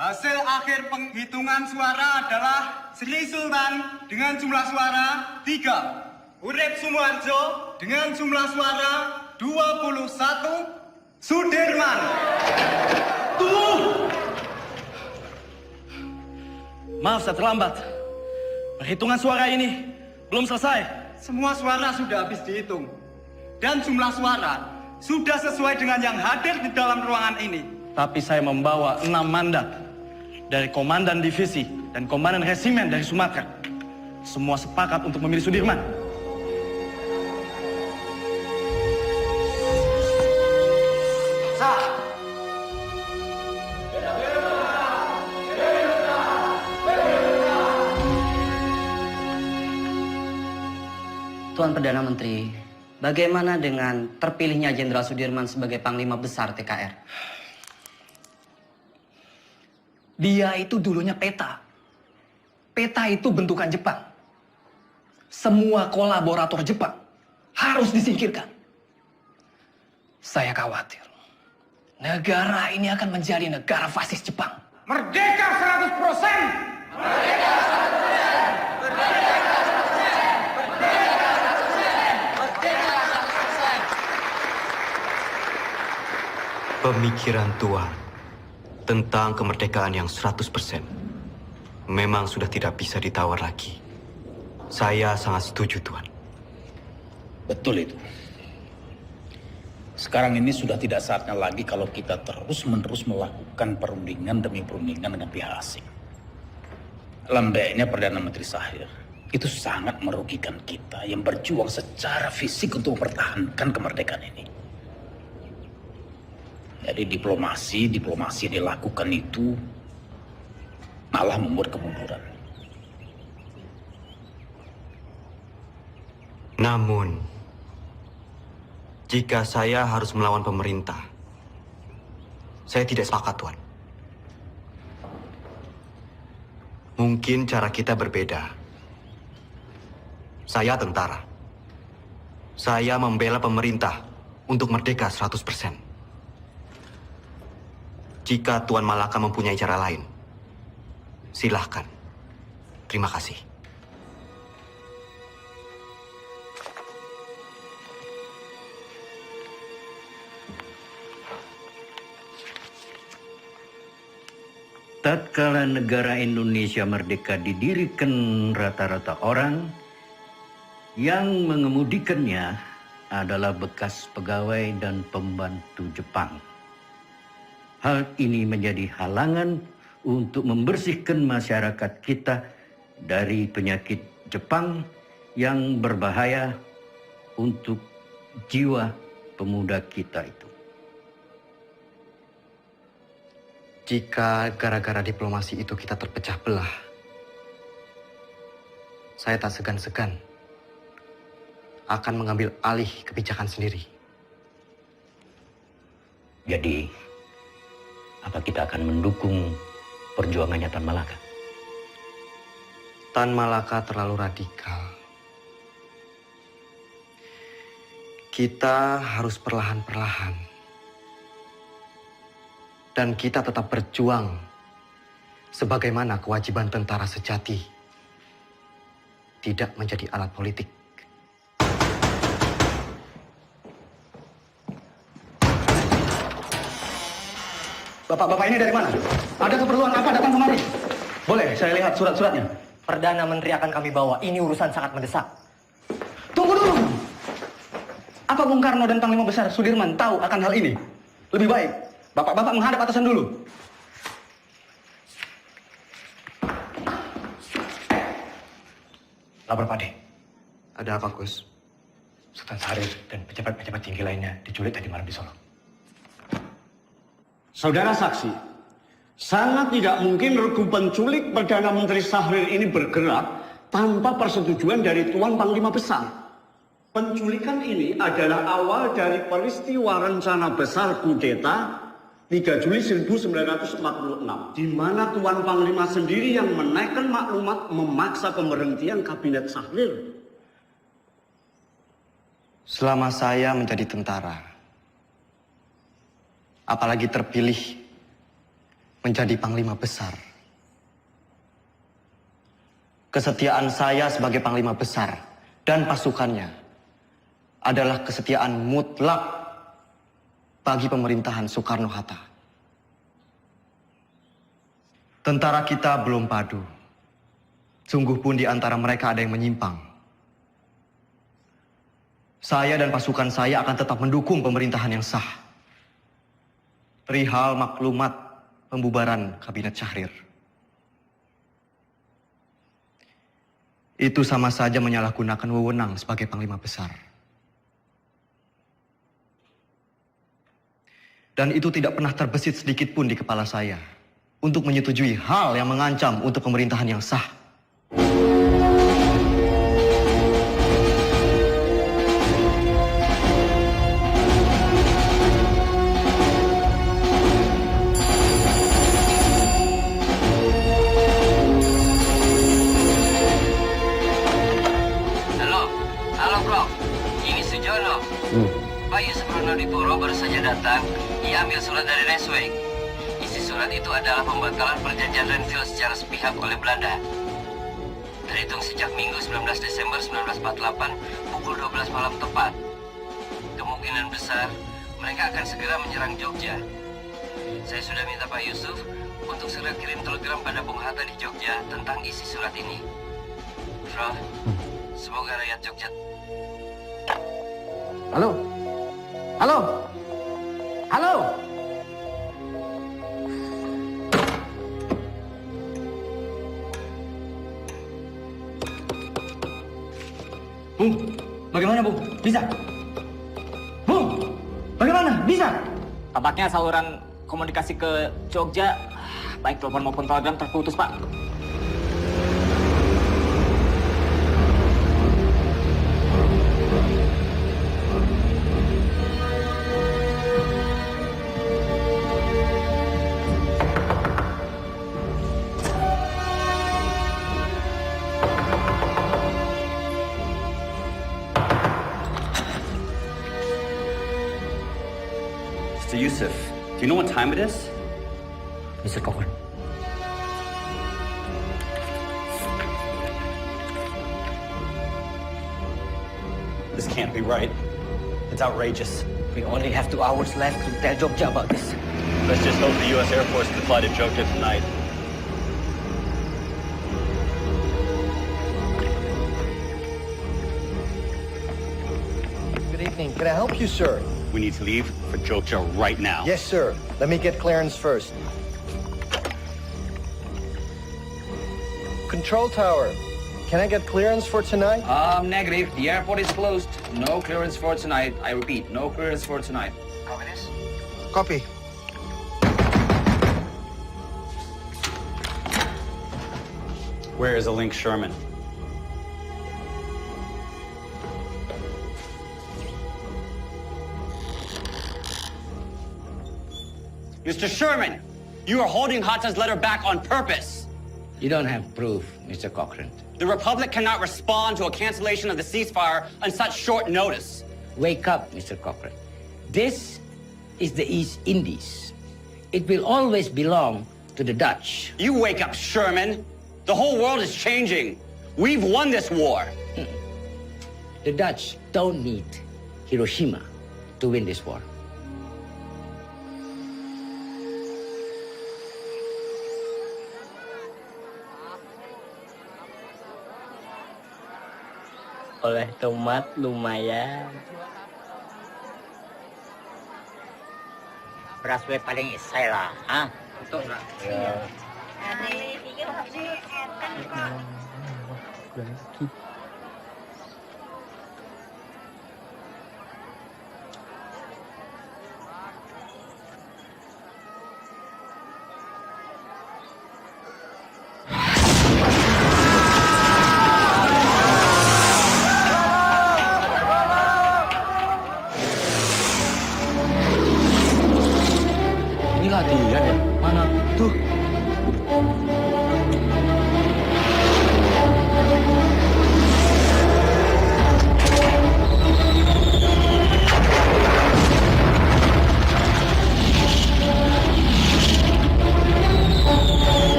Hasil akhir penghitungan suara adalah Sri Sultan dengan jumlah suara 3. Urip Sumoharjo dengan jumlah suara 21. Sudirman. Tuh! Maaf saya terlambat. Perhitungan suara ini belum selesai. Semua suara sudah habis dihitung. Dan jumlah suara sudah sesuai dengan yang hadir di dalam ruangan ini. Tapi saya membawa 6 mandat dari Komandan Divisi dan Komandan Resimen dari Sumatera. Semua sepakat untuk memilih Sudirman. Tuan Perdana Menteri, bagaimana dengan terpilihnya Jenderal Sudirman sebagai Panglima Besar TKR? Dia itu dulunya peta. Peta itu bentukan Jepang. Semua kolaborator Jepang harus disingkirkan. Saya khawatir negara ini akan menjadi negara fasis Jepang. Merdeka 100%! Merdeka 100%! Merdeka 100%! Pemikiran Tuan tentang kemerdekaan yang 100% memang sudah tidak bisa ditawar lagi. Saya sangat setuju, Tuan. Betul itu. Sekarang ini sudah tidak saatnya lagi kalau kita terus-menerus melakukan perundingan demi perundingan dengan pihak asing. Lembeknya Perdana Menteri Shahir itu sangat merugikan kita yang berjuang secara fisik untuk mempertahankan kemerdekaan ini. Jadi diplomasi yang dilakukan itu malah membuat kemunduran. Namun, jika saya harus melawan pemerintah, saya tidak sepakat, Tuan. Mungkin cara kita berbeda. Saya tentara. Saya membela pemerintah untuk merdeka 100%. Jika Tuan Malaka mempunyai cara lain, silahkan. Terima kasih. Tatkala negara Indonesia merdeka didirikan rata-rata orang yang mengemudikannya adalah bekas pegawai dan pembantu Jepang. Hal ini menjadi halangan untuk membersihkan masyarakat kita dari penyakit Jepang yang berbahaya untuk jiwa pemuda kita itu. Jika gara-gara diplomasi itu kita terpecah belah, saya tak segan-segan akan mengambil alih kebijakan sendiri. Jadi, apa kita akan mendukung perjuangannya Tan Malaka? Tan Malaka terlalu radikal. Kita harus perlahan-perlahan. Dan kita tetap berjuang sebagaimana kewajiban tentara sejati. Tidak menjadi alat politik. Bapak-bapak ini dari mana? Ada keperluan apa datang kemari? Boleh saya lihat surat-suratnya? Perdana Menteri akan kami bawa. Ini urusan sangat mendesak. Tunggu dulu! Apa Bung Karno dan Panglima Besar Sudirman tahu akan hal ini? Lebih baik, bapak-bapak menghadap atasan dulu. Lapor Pade. Ada apa, Gus? Sultan Syahrir dan pejabat-pejabat tinggi lainnya diculik tadi malam di Solo. Saudara saksi, sangat tidak mungkin regu penculik Perdana Menteri Syahrir ini bergerak tanpa persetujuan dari Tuan Panglima Besar. Penculikan ini adalah awal dari peristiwa rencana besar kudeta 3 Juli 1946, di mana Tuan Panglima sendiri yang menaikkan maklumat memaksa pemberhentian Kabinet Syahrir. Selama saya menjadi tentara, apalagi terpilih menjadi Panglima Besar. Kesetiaan saya sebagai Panglima Besar dan pasukannya adalah kesetiaan mutlak bagi pemerintahan Soekarno-Hatta. Tentara kita belum padu. Sungguh pun di antara mereka ada yang menyimpang. Saya dan pasukan saya akan tetap mendukung pemerintahan yang sah. Perihal maklumat pembubaran Kabinet Syahrir. Itu sama saja menyalahgunakan wewenang sebagai Panglima Besar. Dan itu tidak pernah terbesit sedikit pun di kepala saya untuk menyetujui hal yang mengancam untuk pemerintahan yang sah. Halo bro, ini Sujono. Pak Yusuf Ronodipuro baru saja datang. Ia ambil surat dari Resweg. Isi surat itu adalah pembatalan perjanjian Renville secara sepihak oleh Belanda. Terhitung sejak Minggu 19 Desember 1948 pukul 12 malam tepat. Kemungkinan besar mereka akan segera menyerang Jogja. Saya sudah minta Pak Yusuf untuk segera kirim telegram pada Bung Hatta di Jogja tentang isi surat ini. Bro, semoga rakyat Jogja. Halo? Halo? Halo? Bung, bagaimana Bung? Bisa? Bung, bagaimana? Bisa? Tampaknya saluran komunikasi ke Jogja, baik telepon maupun telegram terputus, Pak. Mr. Yusuf, do you know what time it is? Mr. Cochrane. This can't be right. It's outrageous. We only have 2 hours left to tell Jogja about this. Let's just hope the U.S. Air Force can fly to Jogja tonight. Good evening. Can I help you, sir? We need to leave for Jogja right now. Yes, sir. Let me get clearance first. Control tower. Can I get clearance for tonight? Negative. The airport is closed. No clearance for tonight. I repeat, no clearance for tonight. Copy. Where is a Link Sherman? Mr. Sherman, you are holding Hatta's letter back on purpose. You don't have proof, Mr. Cochrane. The Republic cannot respond to a cancellation of the ceasefire on such short notice. Wake up, Mr. Cochrane. This is the East Indies. It will always belong to the Dutch. You wake up, Sherman. The whole world is changing. We've won this war. The Dutch don't need Hiroshima to win this war. Oleh tomat lumayan. Beras we paling isai lah, ah? Betul lah. Ya. Ini latihan ya? Mana? Tuh.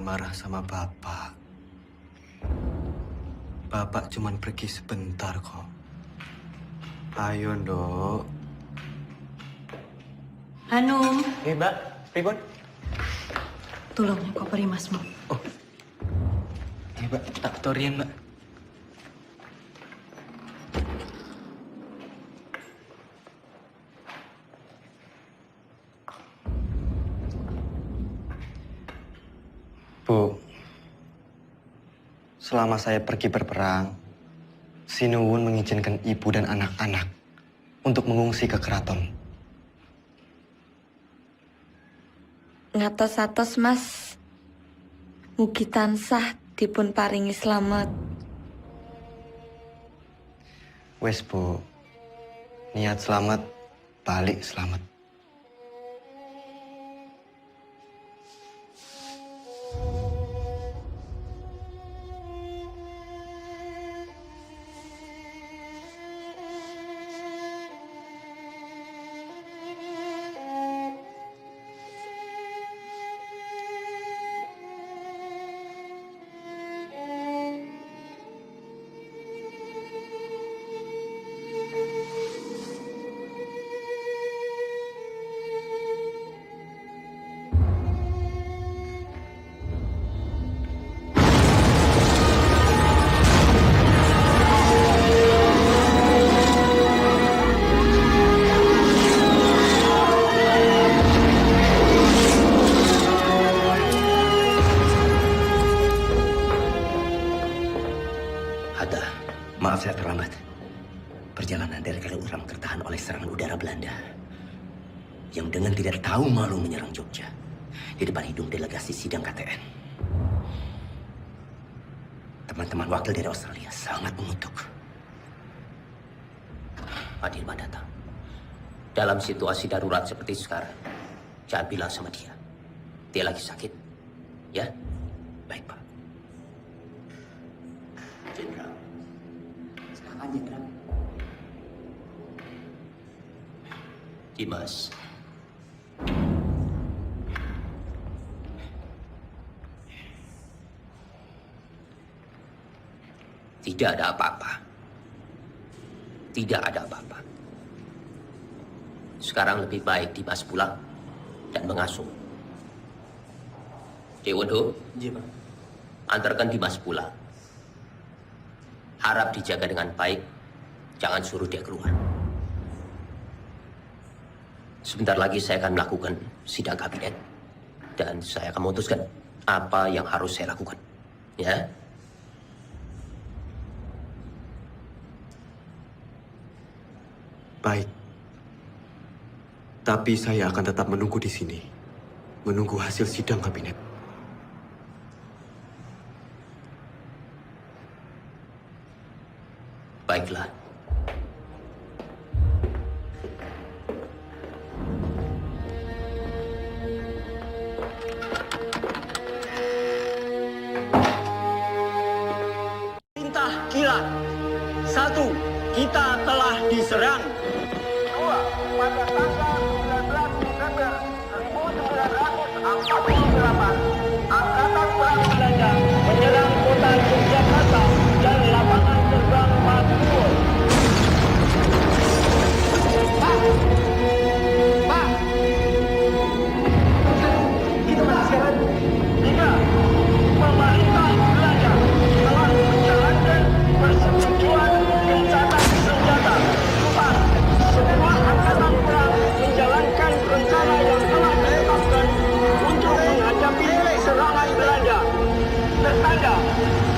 marah sama Bapak. Bapak cuman pergi sebentar kok. Ayo, Nduk. Hanum, Mbak, pripun? tolong koperi Masmu. Mbak, tak torian, Mbak. Bu, selama saya pergi berperang, Sinuwun mengizinkan ibu dan anak-anak untuk mengungsi ke keraton. Ngatos-atos Mas, mugi tansah dipun paringi slamet. Wes Bu, niat selamat, balik selamat. Hatta, maaf saya terlambat. Perjalanan dari Kaliurang tertahan oleh serangan udara Belanda yang dengan tidak tahu malu menyerang Jogja di depan hidung delegasi sidang KTN. Teman-teman wakil dari Australia sangat mengutuk. Pak Dirman datang. Dalam situasi darurat seperti sekarang, jangan bilang sama dia. Dia lagi sakit. Ya? Baik, Pak. Jenderal. Silakan, Jenderal. Dimas. Tidak ada apa-apa. Tidak ada apa-apa. Sekarang lebih baik Dimas pulang dan mengasuh. Dewondo, antarkan Dimas pulang. Harap dijaga dengan baik, jangan suruh dia keluar. Sebentar lagi saya akan melakukan sidang kabinet dan saya akan memutuskan apa yang harus saya lakukan. Ya? Baik. Tapi saya akan tetap menunggu di sini. Menunggu hasil sidang kabinet. Baiklah. Perintah kilat. 1. Kita telah diserang. 2. Pada tanggal 19 Desember 1948, Angkatan Perang Belanda menyerang kota Yogyakarta dan lapangan terbang Makmur. Pak! Itu sekarang. 3. Pemerintah Belanda telah menjalankan persetujuan gencatan senjata. 4. Semua angkatan perang menjalankan rencana yang telah ditetapkan untuk menghadapi serangan Belanda. Tertanda,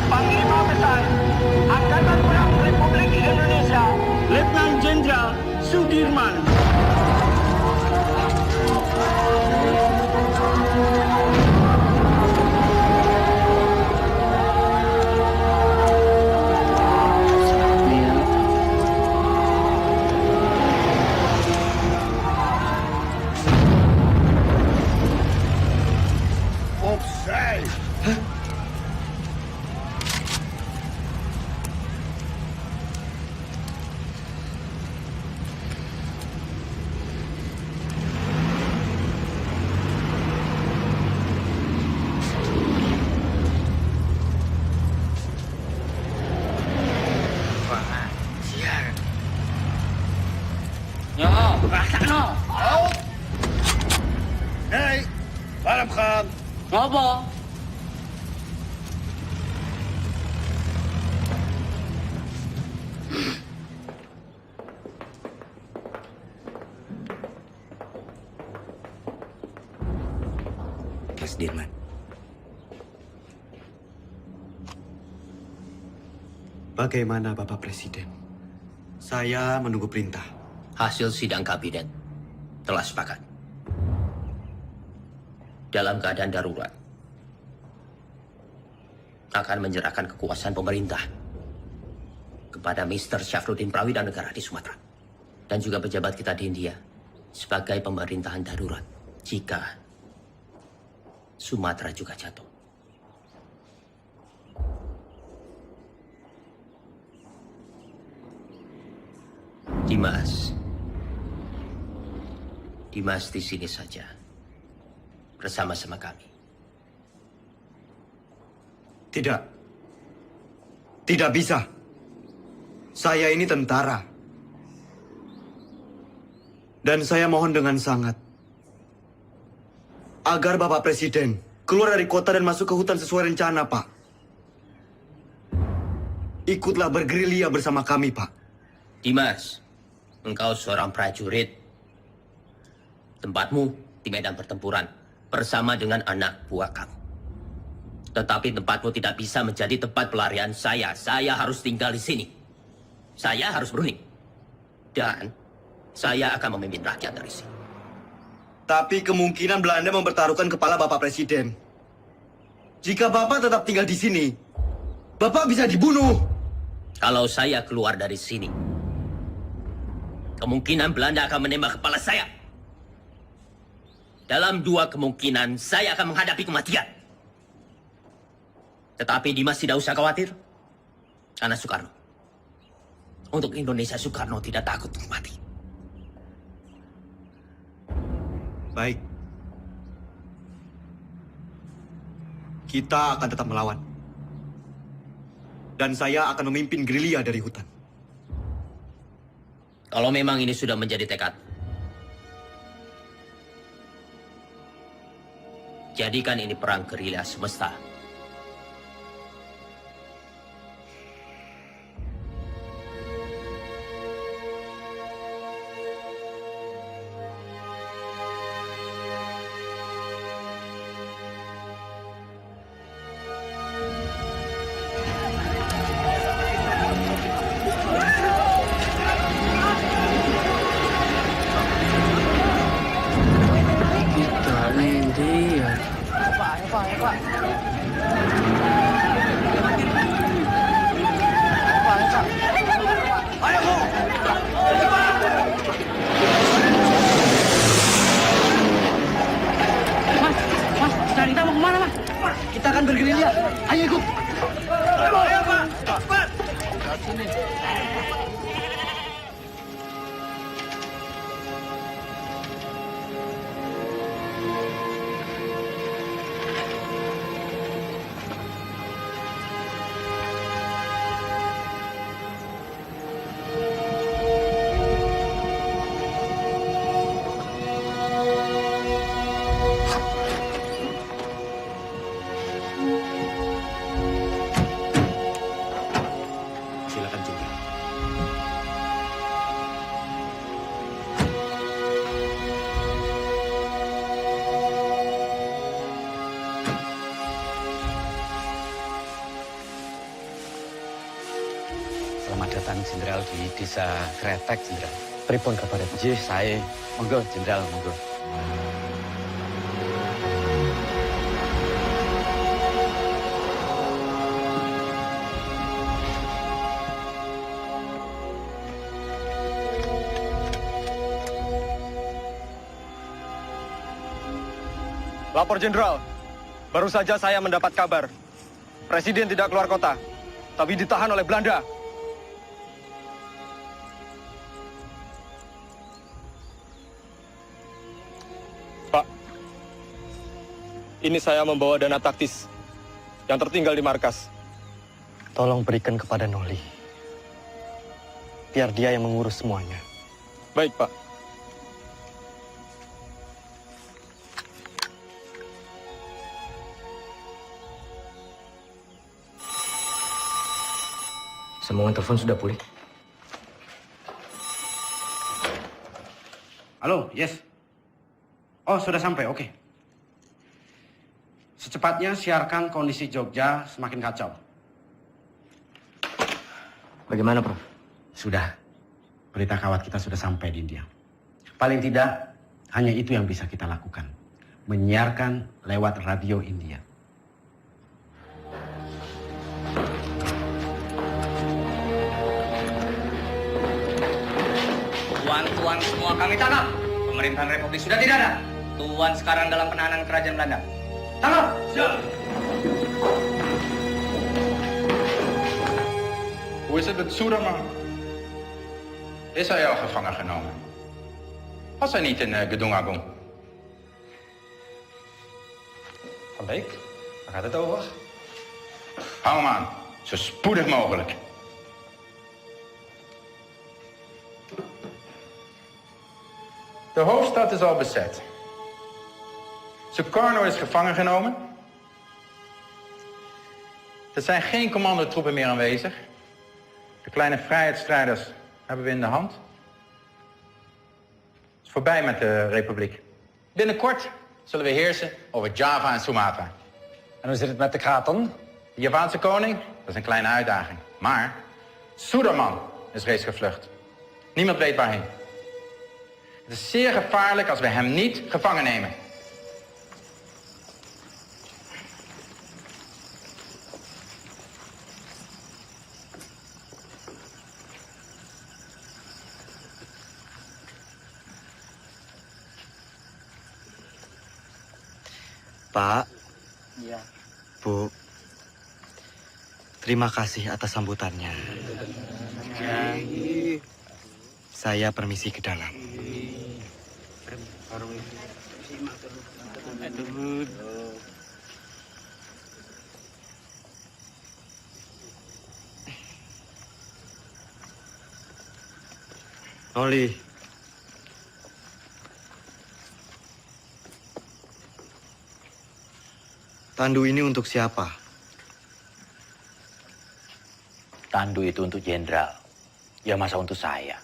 Panglima Besar Angkatan Perang Republik Indonesia, Letnan Jenderal Sudirman. Ngopo? Mas Dirman. Bagaimana Bapak Presiden? Saya menunggu perintah. Hasil sidang kabinet telah sepakat. Dalam keadaan darurat, akan menyerahkan kekuasaan pemerintah kepada Mr. Syafruddin Prawidanegara di Sumatera. Dan juga pejabat kita di India sebagai pemerintahan darurat jika Sumatera juga jatuh. Dimas di sini saja bersama-sama kami. Tidak. Tidak bisa. Saya ini tentara. Dan saya mohon dengan sangat agar Bapak Presiden keluar dari kota dan masuk ke hutan sesuai rencana, Pak. Ikutlah bergerilya bersama kami, Pak. Dimas, engkau seorang prajurit. Tempatmu di medan pertempuran bersama dengan anak buah kamu. Tetapi tempatmu tidak bisa menjadi tempat pelarian saya. Saya harus tinggal di sini. Saya harus berunding. Dan saya akan memimpin rakyat dari sini. Tapi kemungkinan Belanda mempertaruhkan kepala Bapak Presiden. Jika Bapak tetap tinggal di sini, Bapak bisa dibunuh. Kalau saya keluar dari sini, kemungkinan Belanda akan menembak kepala saya. Dalam 2 kemungkinan, saya akan menghadapi kematian. Tetapi Dimas tidak usah khawatir. Karena Soekarno. Untuk Indonesia, Soekarno tidak takut untuk mati. Baik. Kita akan tetap melawan. Dan saya akan memimpin gerilya dari hutan. Kalau memang ini sudah menjadi tekad, jadikan ini perang gerilya semesta. Kita akan bergerilya. Ayo ikut. Ayo, Pak. Cepat. Silakan, Jenderal. Selamat datang, Jenderal, di Desa Kretek, Jenderal. Pripun kabar? Jih, saya. Monggo, Jenderal, monggo. Lapor Jenderal, baru saja saya mendapat kabar. Presiden tidak keluar kota, tapi ditahan oleh Belanda. Pak, ini saya membawa dana taktis yang tertinggal di markas. Tolong berikan kepada Noli. Biar dia yang mengurus semuanya. Baik, Pak. Sambungan telepon sudah pulih. Halo, yes. Oh, sudah sampai, oke. Secepatnya siarkan kondisi Jogja semakin kacau. Bagaimana, Prof? Sudah. Berita kawat kita sudah sampai di India. Paling tidak, hanya itu yang bisa kita lakukan. Menyiarkan lewat radio India. Tuan-tuan semua kami tangkap. Pemerintahan Republik sudah tidak ada. Tuan sekarang dalam penahanan kerajaan Belanda. Tangkap! Siap! Hoe is het met Soederman? Is hij al gevangen genomen? Was hij niet in Gedung Agung? Van Beek, waar gaat het over? Hou hem aan, zo spoedig mogelijk. De hoofdstad is al bezet. Sukarno is gevangen genomen. Er zijn geen commandotroepen meer aanwezig. De kleine vrijheidsstrijders hebben we in de hand. Het is voorbij met de republiek. Binnenkort zullen we heersen over Java en Sumatra. En hoe zit het met de kraton? De Javaanse koning, dat is een kleine uitdaging. Maar Suderman is reeds gevlucht. Niemand weet waarheen. Het is zeer gevaarlijk als we hem niet gevangen nemen. Pak, Iya. Bu, terima kasih atas sambutannya. Saya permisi ke dalam. Noli, tandu ini untuk siapa? Tandu itu untuk jenderal. Ya masa untuk saya.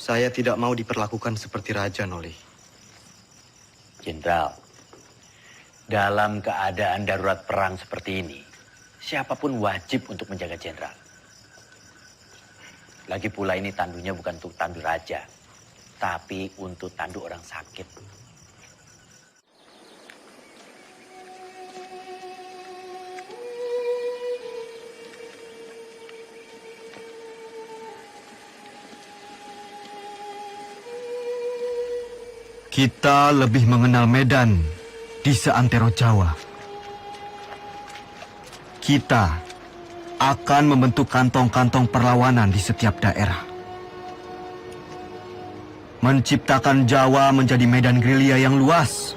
Saya tidak mau diperlakukan seperti raja, Noli. Jenderal, dalam keadaan darurat perang seperti ini, siapapun wajib untuk menjaga jenderal. Lagi pula ini tandunya bukan untuk tandu raja, tapi untuk tandu orang sakit. Kita lebih mengenal Medan di seantero Jawa. Kita akan membentuk kantong-kantong perlawanan di setiap daerah. Menciptakan Jawa menjadi medan gerilya yang luas.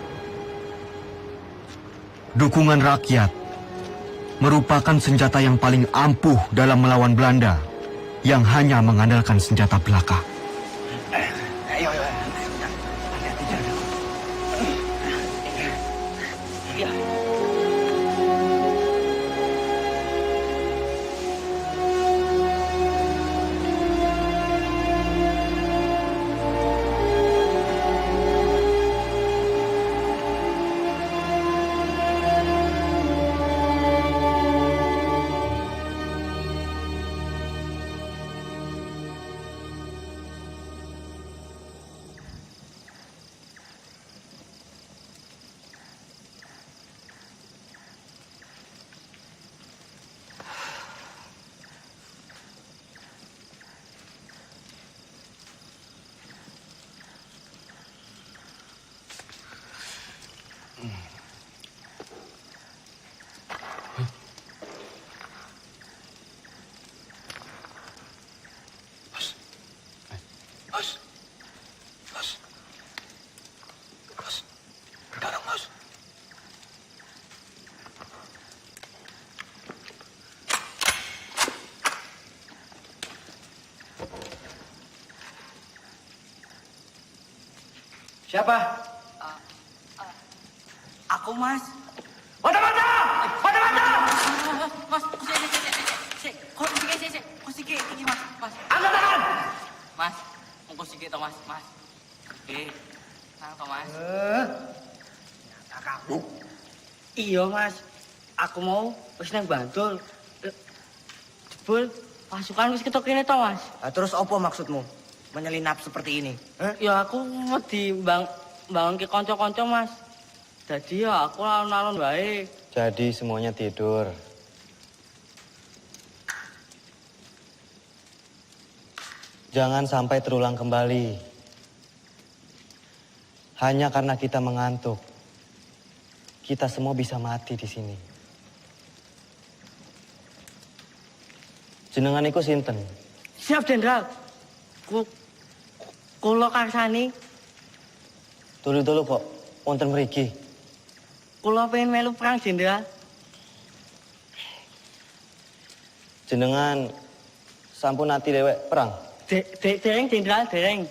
Dukungan rakyat merupakan senjata yang paling ampuh dalam melawan Belanda yang hanya mengandalkan senjata belaka. Siapa? Aku, Mas. Mata-mata! Mata-mata! Mas. Nang to, Mas. Nyata kamu. Iya, Mas. Aku mau wis nang Bantul. Jebul pasukan wis ketok kene to, Mas. Terus apa maksudmu? Menyelinap seperti ini? Ya aku wedi bangun ke kanca-kanca, Mas. Jadi ya aku alon-alon wae. Jadi semuanya tidur. Jangan sampai terulang kembali. Hanya karena kita mengantuk, kita semua bisa mati di sini. Jenengan iku sinten? Siap, Jenderal. Kula karsani. Dulu kok, wonten mriki. Kula pengen melu perang, Jenderal. Jenengan sampun nati dewek perang. Dereng, Jenderal, dereng.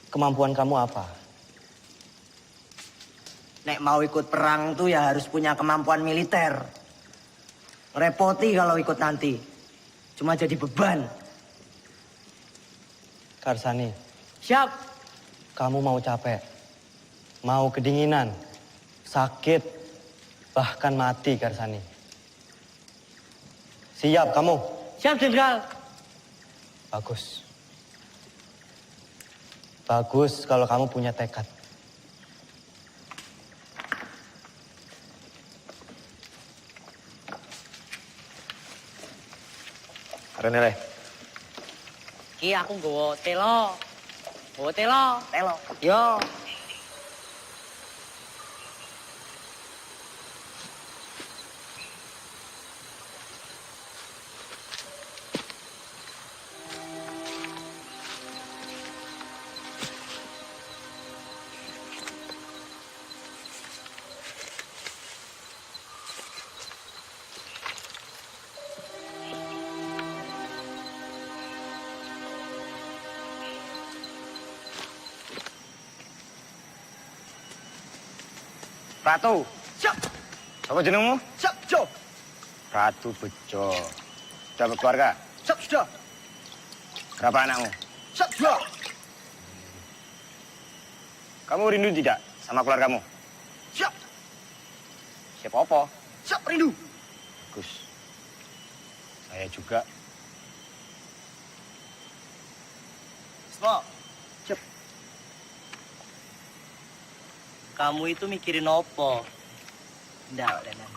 Kemampuan kamu apa? Nek mau ikut perang tuh ya harus punya kemampuan militer. Repoti kalau ikut nanti. Cuma jadi beban. Karsani, Siap. kamu mau capek, mau kedinginan, sakit, bahkan mati, Karsani. Siap kamu? Siap, Jenderal. Bagus. Bagus kalau kamu punya tekad. Renele. Ki aku nggawa telo. Telo. Yo. Ratu. Siap. Apa jenengmu? Siap, Jo. Ratu Bejo. Sudah berkeluarga? Siap, sudah. Berapa anakmu? Siap, sudah. Kamu rindu tidak sama keluargamu? Siap. Siapa apa? Siap, rindu. Bagus. Saya juga. Semua. Siap. Kamu itu mikirin apa? Ndak, Danan.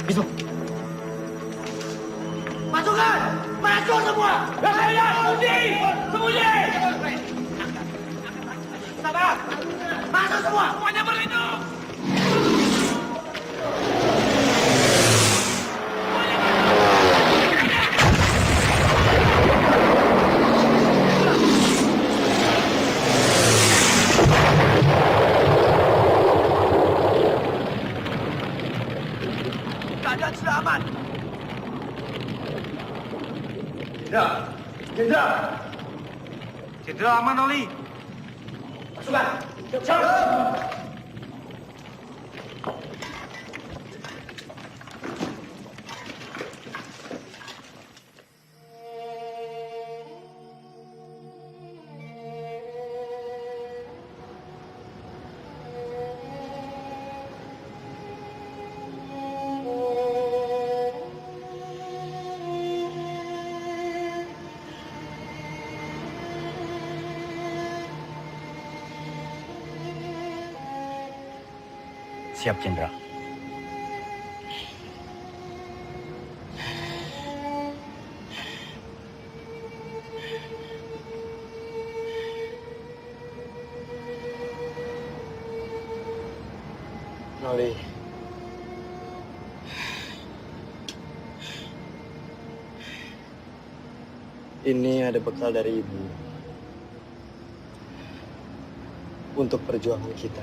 Bismo. Pasukan! Maju semua! Sembunyi! Sabar! Masuk semua! Semuanya berlindung! Keadaan sudah aman. Jenderal aman, Oli. Pasukan! Siap! Siap, Jenderal. Noli. Ini ada bekal dari Ibu. Untuk perjuangan kita.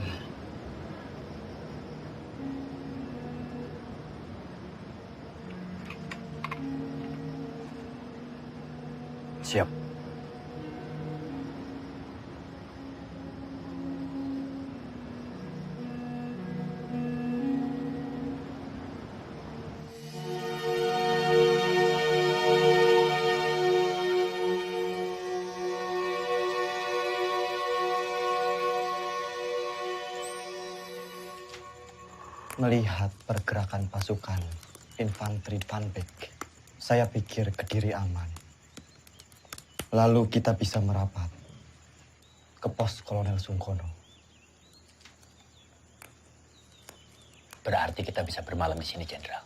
Siap. Melihat pergerakan pasukan infanteri Van Beek, saya pikir Kediri aman. Lalu kita bisa merapat ke pos Kolonel Sungkono. Berarti kita bisa bermalam di sini, Jenderal.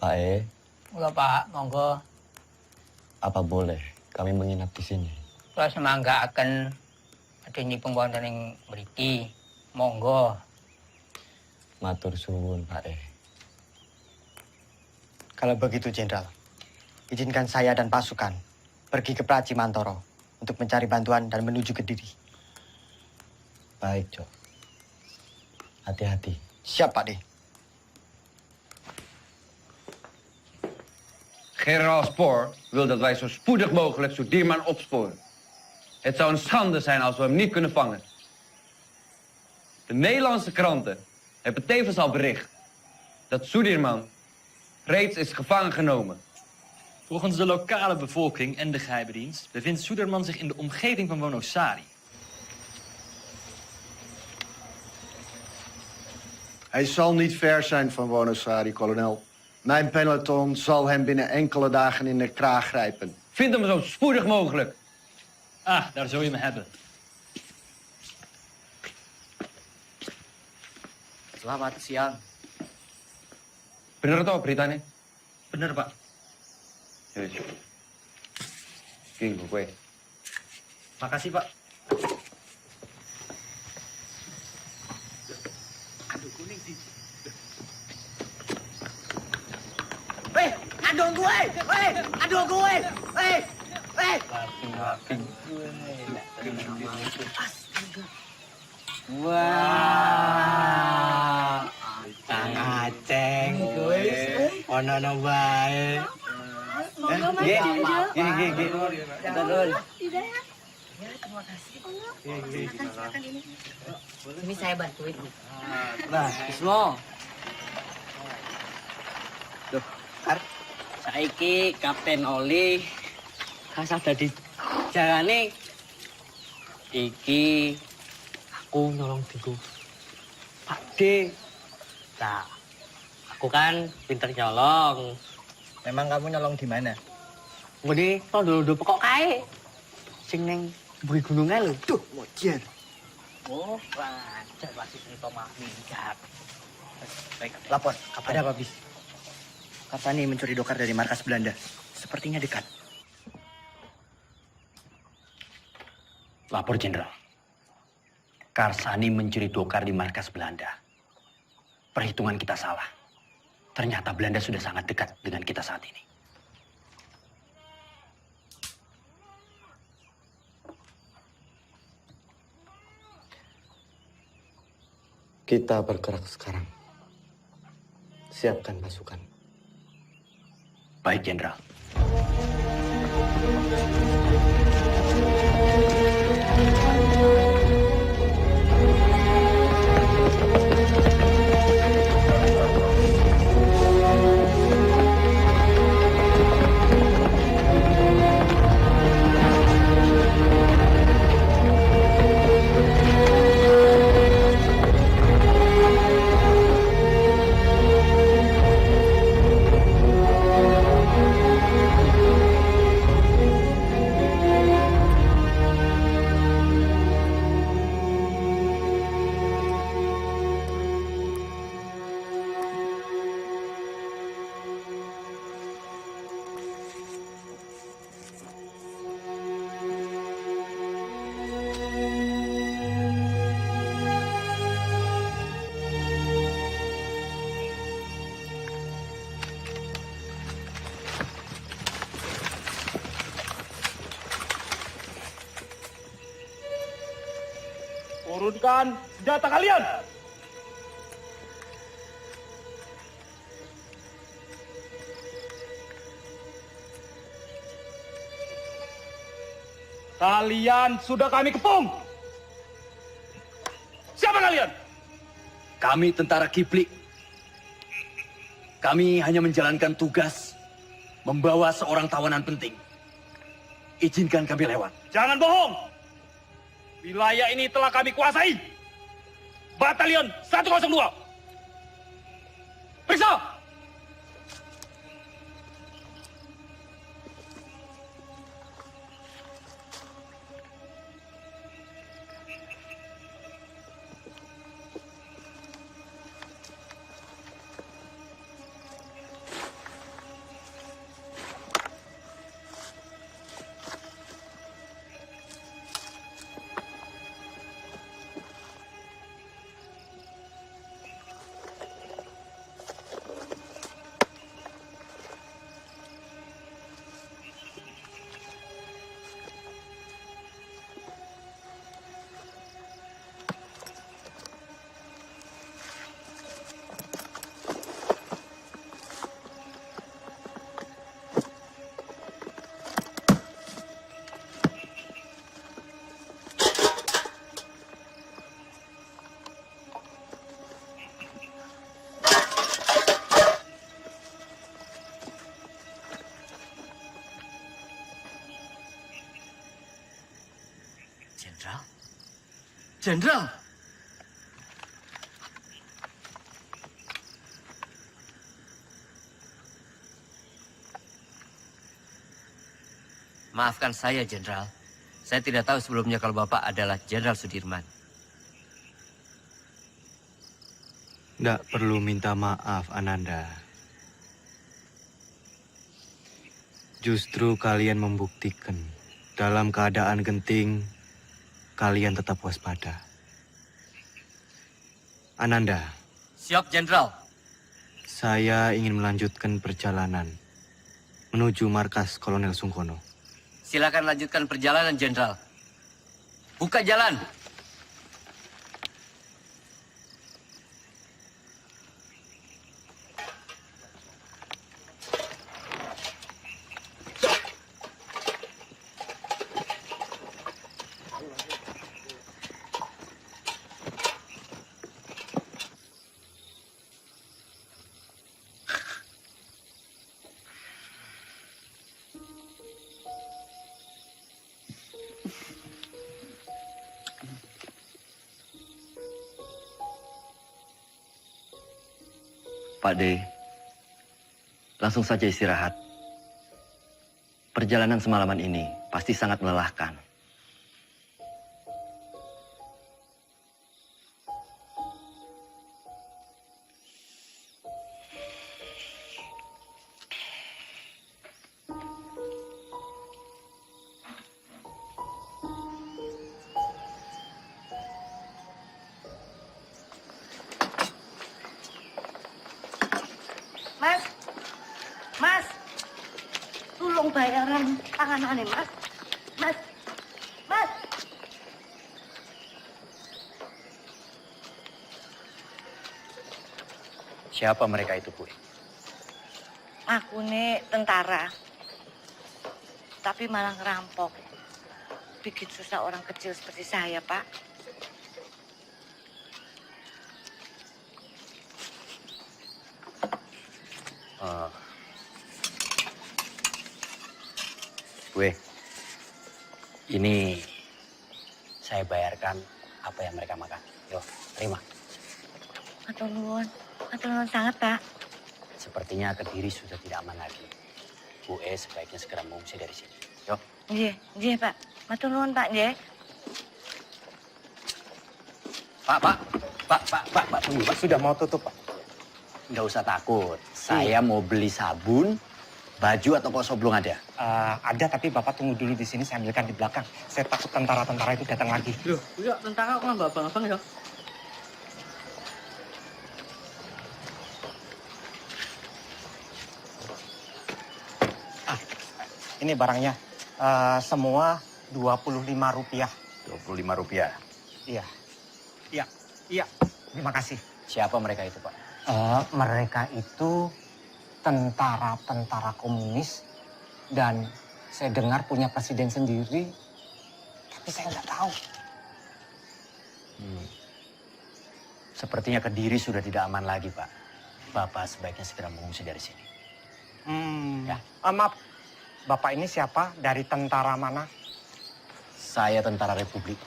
Pak E, Mula Pak, monggo. apa boleh kami menginap di sini? Kula semangga akan adeni pembuatan yang mriki. Monggo. Matur suwun, Pak E. Kalau begitu, Jenderal, izinkan saya dan pasukan pergi ke Praci Mantoro untuk mencari bantuan dan menuju Kediri. Baik, Cok. Hati-hati. Siap, Pak D. Generaal Spoor wil dat wij zo spoedig mogelijk Sudirman opsporen. Het zou een schande zijn als we hem niet kunnen vangen. De Nederlandse kranten hebben tevens al bericht dat Sudirman reeds is gevangen genomen. Volgens de lokale bevolking en de geheime dienst bevindt Suderman zich in de omgeving van Wonosari. Hij zal niet ver zijn van Wonosari, kolonel. Mijn peloton zal hem binnen enkele dagen in de kraag grijpen. Vind hem zo spoedig mogelijk. Ah, daar zul je me hebben. Selamat siang. Bener toh beritanya? Bener, Pak. Ya, King, gue. Makasih, Pak. Weh, aduh gue! Weh, aduh gue! Weh, weh! Wah, Kang Aceng gue. Ono bae. Semoga Mas Gini. Turun. Tidak ya? Ya, terima kasih. Silakan ini. Ini saya bantuin. Nah, Ismo. Duh, saiki Kapten Oli kasah dadi jalane iki aku nyolong diku Pak D. Nah, aku kan pinter nyolong. Memang kamu nyolong di mana? Ngene, tondo-tondo pokok kae. Sing ning buri gunungan lho. Duh, mojer. Oh, lancar masih cerita mah minggat. Baik, lapor. Ada apa, Bis? Karsani mencuri dokar dari markas Belanda. Sepertinya dekat. Lapor, Jenderal. Karsani mencuri dokar di markas Belanda. Perhitungan kita salah. Ternyata Belanda sudah sangat dekat dengan kita saat ini. Kita bergerak sekarang. Siapkan pasukan. Baik, Jenderal. Turunkan senjata kalian! Kalian sudah kami kepung! Siapa kalian? Kami tentara Kiplik. Kami hanya menjalankan tugas membawa seorang tawanan penting. Izinkan kami lewat. Jangan bohong! Wilayah ini telah kami kuasai. Batalion 102. Periksa! Jenderal? Jenderal! Maafkan saya, Jenderal. Saya tidak tahu sebelumnya kalau Bapak adalah Jenderal Sudirman. Tidak perlu minta maaf, Ananda. Justru kalian membuktikan dalam keadaan genting, kalian tetap waspada. Ananda. Siap, Jenderal. Saya ingin melanjutkan perjalanan menuju markas Kolonel Sungkono. Silakan lanjutkan perjalanan, Jenderal. Buka jalan. Pak D, langsung saja istirahat. Perjalanan semalaman ini pasti sangat melelahkan. Mas, Mas, tolong bayaran tanganane, Mas. Mas, Mas. Siapa mereka itu, Bu? Aku nih tentara, tapi malah ngerampok. Bikin susah orang kecil seperti saya, Pak. Gue, ini saya bayarkan apa yang mereka makan. Yo, terima. Matur nuwun sangat, Pak. Sepertinya Kediri sudah tidak aman lagi. Bu sebaiknya segera mengungsi dari sini. Yo. Nggih, Pak. Matur nuwun, Pak, nggih. Pak, tunggu, Pak. Sudah mau tutup, Pak. Nggak usah takut. Saya mau beli sabun, baju atau kosong belum ada? Ada, tapi Bapak tunggu dulu di sini, saya ambilkan di belakang. Saya takut tentara-tentara itu datang lagi. Loh, enggak, tentara kok nggak abang-abang ya? Ini barangnya. Semua Rp25. Rp25? Iya. Terima kasih. Siapa mereka itu, Pak? Mereka itu tentara-tentara komunis dan saya dengar punya presiden sendiri, tapi saya nggak tahu. Sepertinya Kediri sudah tidak aman lagi, Pak. Bapak sebaiknya segera mengungsi dari sini. Ya. Maaf, Bapak ini siapa? Dari tentara mana? Saya tentara Republik.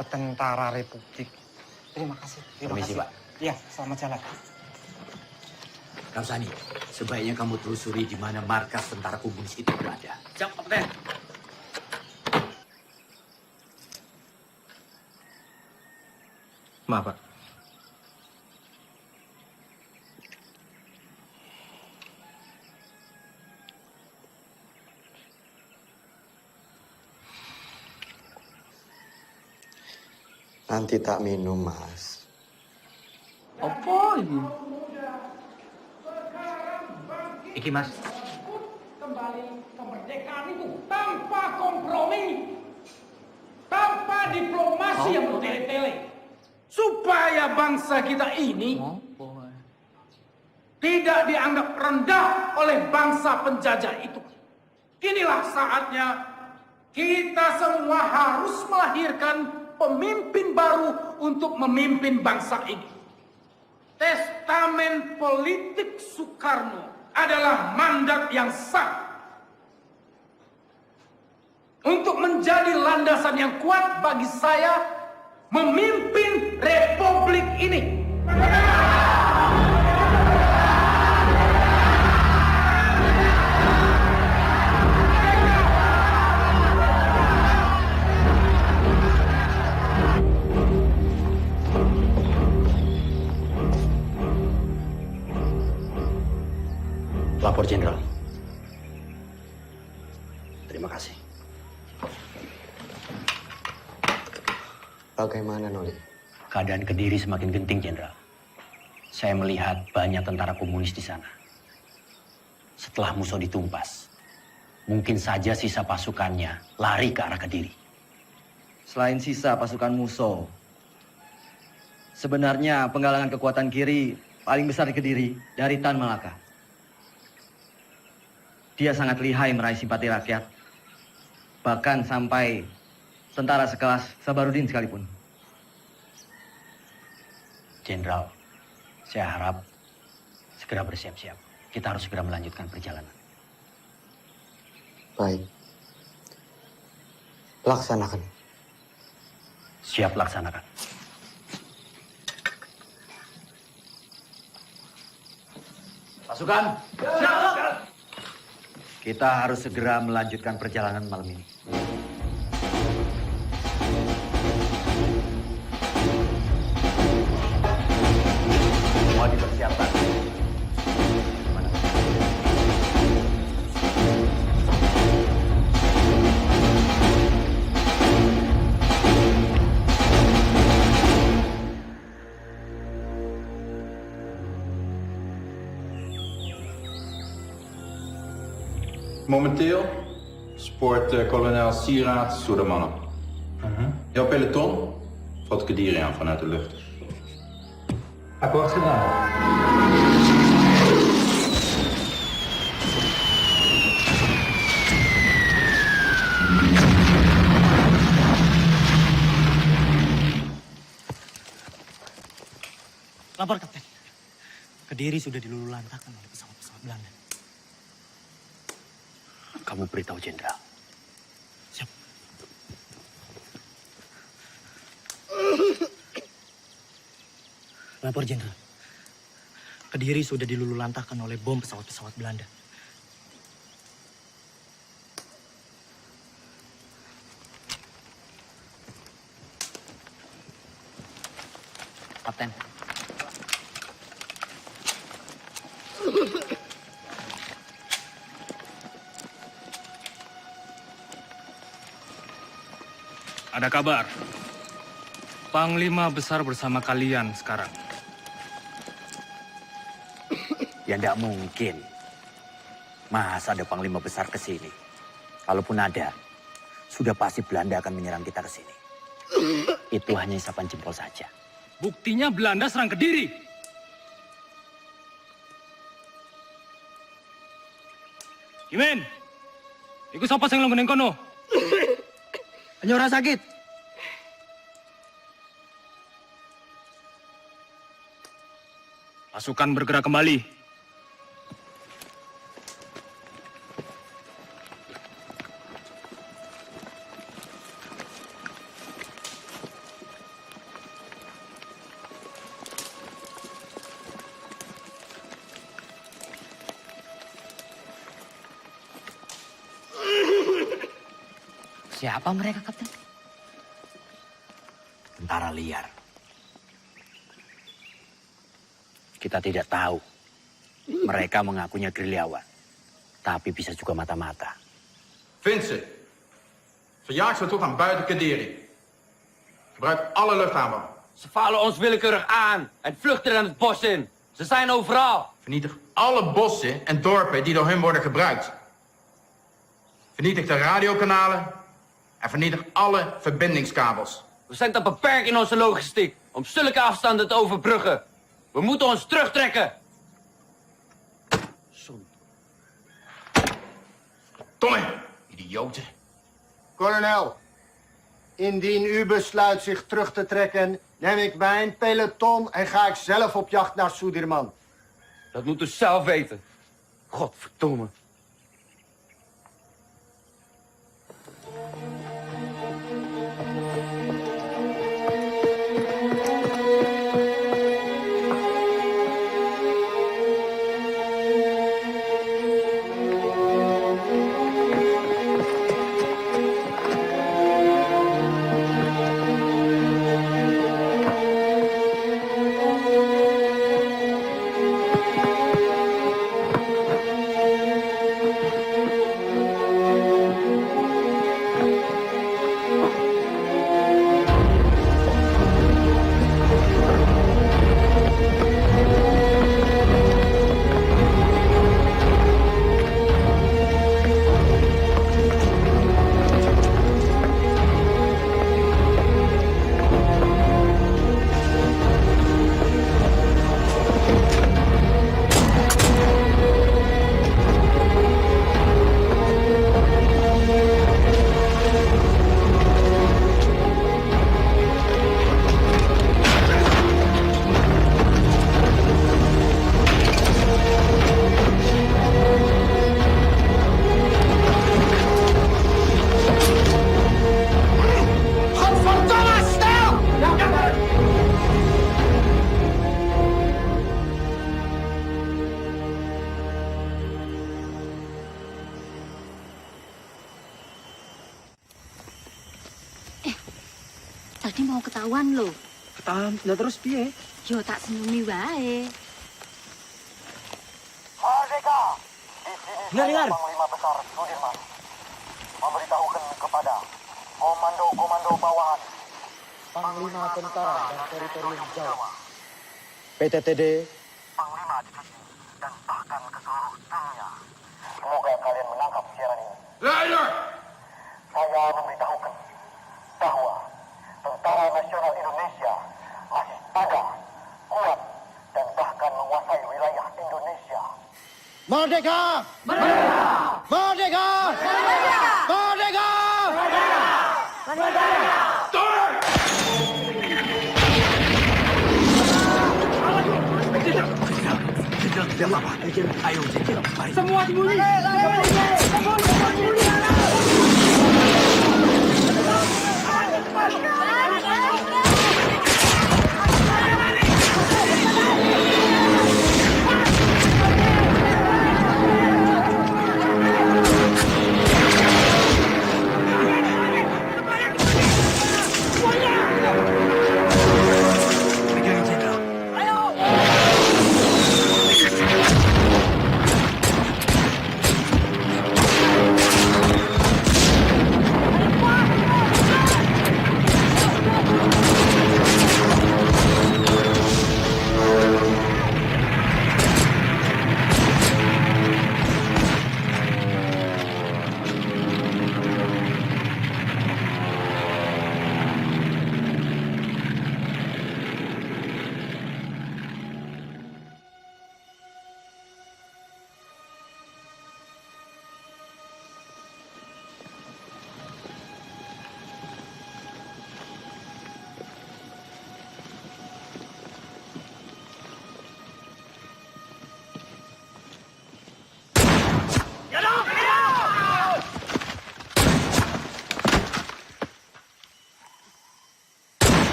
tentara Republik. Terima kasih. Permisi, Pak. Iya, selamat jalan. Karsani, sebaiknya kamu telusuri di mana markas tentara komunis itu berada. Siap, Kapten. Maaf, Pak. Nanti tak minum, Mas. Apa ini? Iki, Mas. Kembali kemerdekaan itu tanpa kompromi, tanpa diplomasi yang bertele-tele, supaya bangsa kita ini tidak dianggap rendah oleh bangsa penjajah itu. Inilah saatnya kita semua harus melahirkan pemimpin baru untuk memimpin bangsa ini. Testamen politik Soekarno adalah mandat yang sah untuk menjadi landasan yang kuat bagi saya memimpin republik ini. Lapor Jenderal. Terima kasih. Bagaimana, Noli? Keadaan Kediri semakin genting, Jenderal. Saya melihat banyak tentara komunis di sana. Setelah Musso ditumpas, mungkin saja sisa pasukannya lari ke arah Kediri. Selain sisa pasukan Musso, sebenarnya penggalangan kekuatan kiri paling besar di Kediri dari Tan Malaka. Dia sangat lihai meraih simpati rakyat, bahkan sampai tentara sekelas Sabarudin sekalipun. Jenderal, saya harap segera bersiap-siap. Kita harus segera melanjutkan perjalanan. Baik. Laksanakan. Siap laksanakan. Pasukan, kita harus segera melanjutkan perjalanan malam ini. Semua dipersiapkan. Momenteel spoort kolonel Sieraad door de mannen. Jouw peloton valt Kediri aan vanuit de lucht. Akkoord gedaan. Lapor, Kapten. Kediri sudah dilululantakkan oleh pesawat-pesawat Belanda. Kamu beritahu Jenderal. Siap. Lapor, Jenderal. Kediri sudah dilululantakkan oleh bom pesawat-pesawat Belanda. Kapten. Ada kabar. Panglima besar bersama kalian sekarang. Ya tidak mungkin. Masa ada panglima besar ke sini? Kalaupun ada, sudah pasti Belanda akan menyerang kita ke sini. Itu hanya isapan jempol saja. Buktinya Belanda serang Kediri. Kimen, ikut siapa yang lo kono? Hanya orang sakit. Pasukan bergerak kembali. Siapa mereka, Kapten? Tentara liar. Kita tidak tahu. Mereka mengakunya gerilyawan. Tapi bisa juga mata-mata. Vind ze. Verjaag ze tot aan buiten Kadiri. Gebruik alle luchthaven. Ze vallen ons willekeurig aan en vluchten dan het bos in. Ze zijn overal. Vernietig alle bossen en dorpen die door hun worden gebruikt. Vernietig de radiokanalen en vernietig alle verbindingskabels. We zijn te beperkt in onze logistiek om zulke afstanden te overbruggen. We moeten ons terugtrekken. Tomme, idioten. Kolonel, indien u besluit zich terug te trekken, neem ik mijn peloton en ga ik zelf op jacht naar Sudirman. Dat moet u zelf weten. Godverdomme. Tadi mau ketahuan loh. Ketahuan, lah terus piye? Yo tak senumi wae. Merdeka! Di sini Dengar. Panglima Besar Sudirman memberitahukan kepada komando-komando bawahan Panglima Tentara dan Teritorium Jawa, PTTD, Panglima Divisi, dan bahkan ke seluruh dunia. Semoga kalian menangkap siaran ini. Luister! Saya memberitahukan bahwa Tentara Nasional Indonesia masih ada, kuat, dan bahkan menguasai wilayah Indonesia. Merdeka! Merdeka! Merdeka! Merdeka! Merdeka! Semua sembunyi!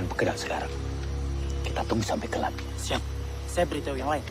bergerak sekarang. Kita tunggu sampai gelap. Siap. Saya beritahu yang lain.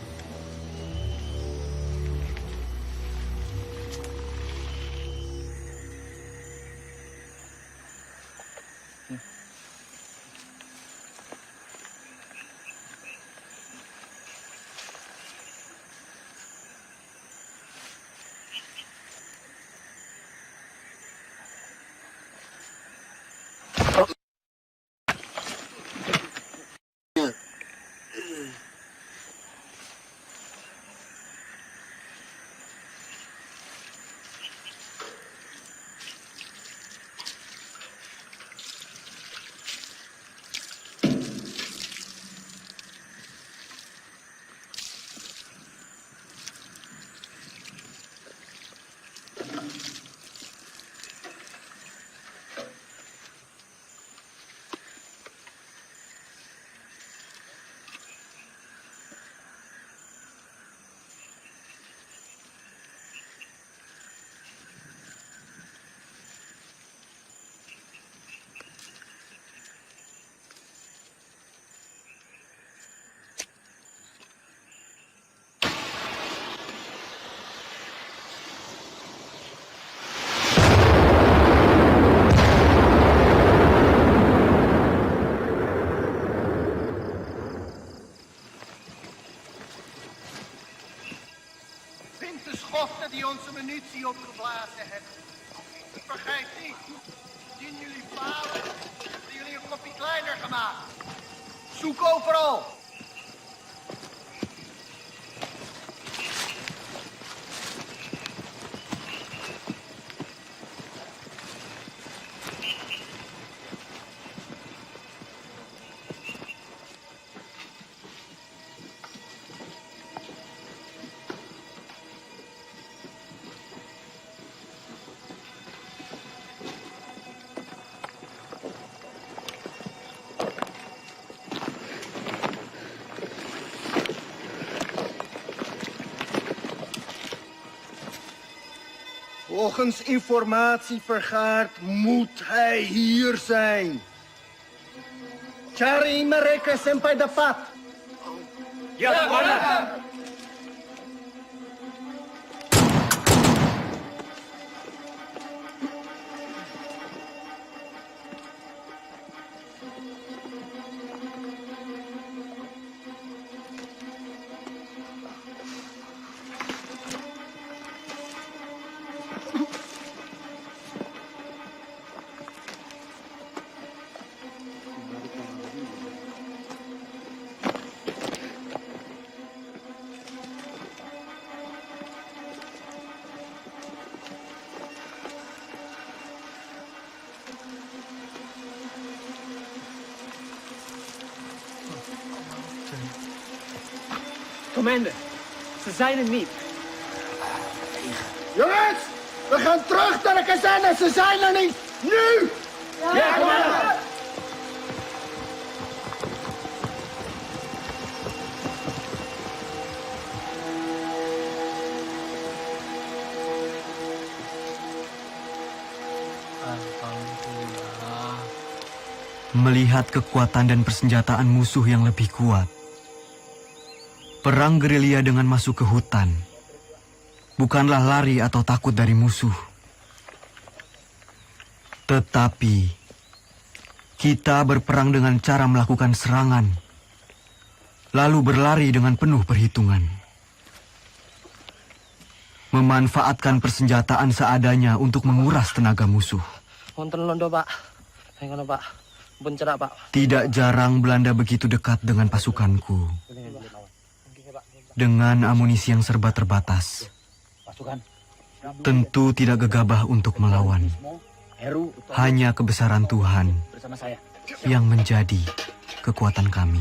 De schoften die onze munitie opgeblazen hebben. Vergeet niet, indien jullie falen, hebben jullie een kopje kleiner gemaakt. Zoek overal. Volgens informatie vergaard moet hij hier zijn. Cari mereka sampai dapat. Ya, Komandan. Commander, ze zijn er niet. Jongens, we gaan terug naar de kazerne. Ze zijn er niet. Nu! Ja, commander! Melihat kekuatan dan persenjataan musuh yang lebih kuat, perang gerilya dengan masuk ke hutan bukanlah lari atau takut dari musuh. Tetapi kita berperang dengan cara melakukan serangan, lalu berlari dengan penuh perhitungan. Memanfaatkan persenjataan seadanya untuk menguras tenaga musuh. Wonten londo, Pak. Hengono, Pak. Bencerak, Pak. Tidak jarang Belanda begitu dekat dengan pasukanku. Dengan amunisi yang serba terbatas, tentu tidak gegabah untuk melawan. Hanya kebesaran Tuhan yang menjadi kekuatan kami.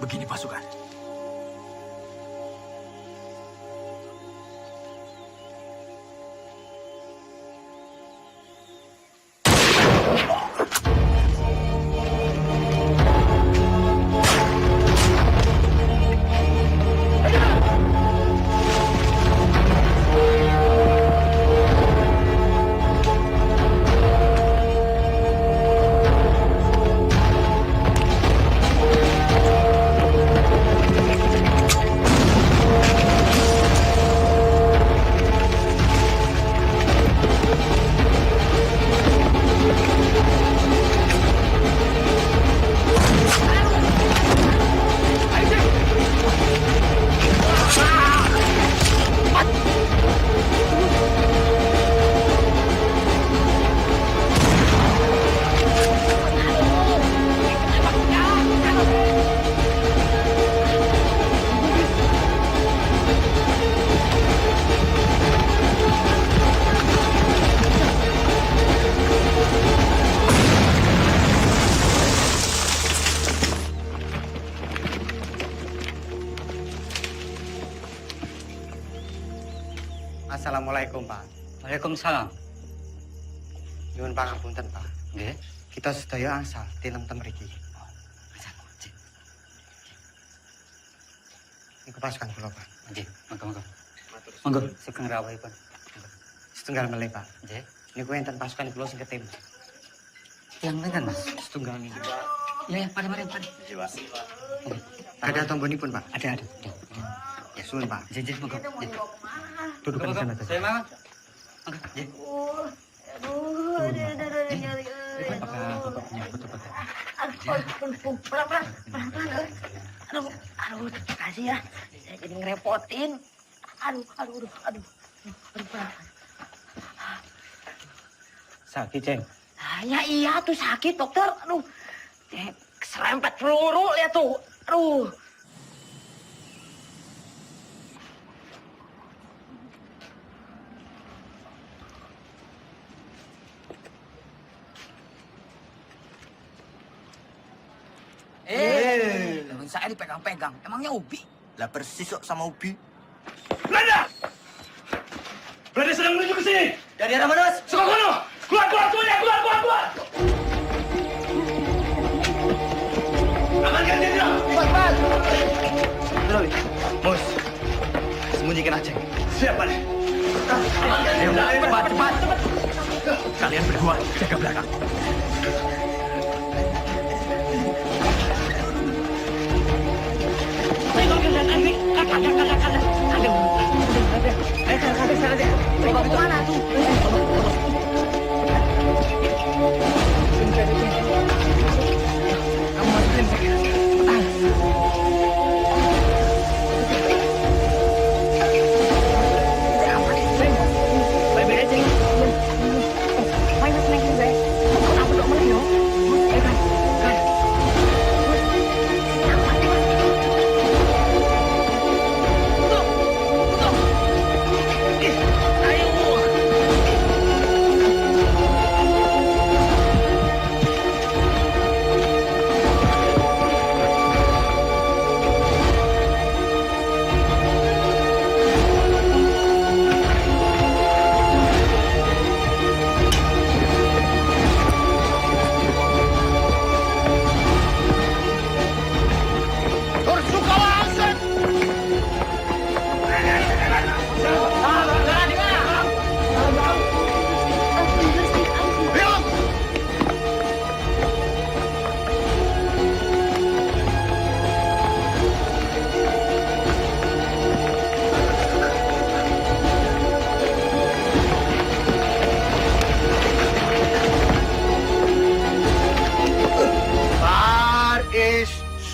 Begini pasukan. Assalamualaikum, Pak. Waalaikumsalam. Nyuwun pangapunten, Pak. Nggih. Kita sedaya angsal tilem-tem mriki. Niku pasukan kula, Pak. Nggih, monggo. Monggo, sugeng rawuhipun. Setunggal melih, Pak. Nggih. Niku enten pasukan kula sing ketim. Yang pinten, Mas? Setunggal niku. Ya, mari. Iya, Pak. Ada tombonipun, Pak. Ada. Ya, suwun, Pak. Nggih, monggo. Duduk di sana. Saya mau. Monggo, nggih. Aduh, terima kasih ya. Saya jadi ngerepotin. Aduh. Sakit, Ceng. Ya iya tuh sakit, dokter. Aduh, keserempet peluru lihat tuh. Aduh. Temen saya dipegang-pegang. Emangnya Ubi? Lah persis kok sama Ubi. Belanda! Belanda sedang menuju ke sini! Dari arah mana, Mas? Sukokono! Keluar semuanya! Keluar! Amankan jenderal! Cepat! Mus, sembunyikan aja. Siap, Pak. Ayo, cepat! Kalian berdua jaga belakang. Coba kemana tuh? Kamu masukin saya. Baik-baik aja. Main seneng gue. Aku dok mana yo? Kan.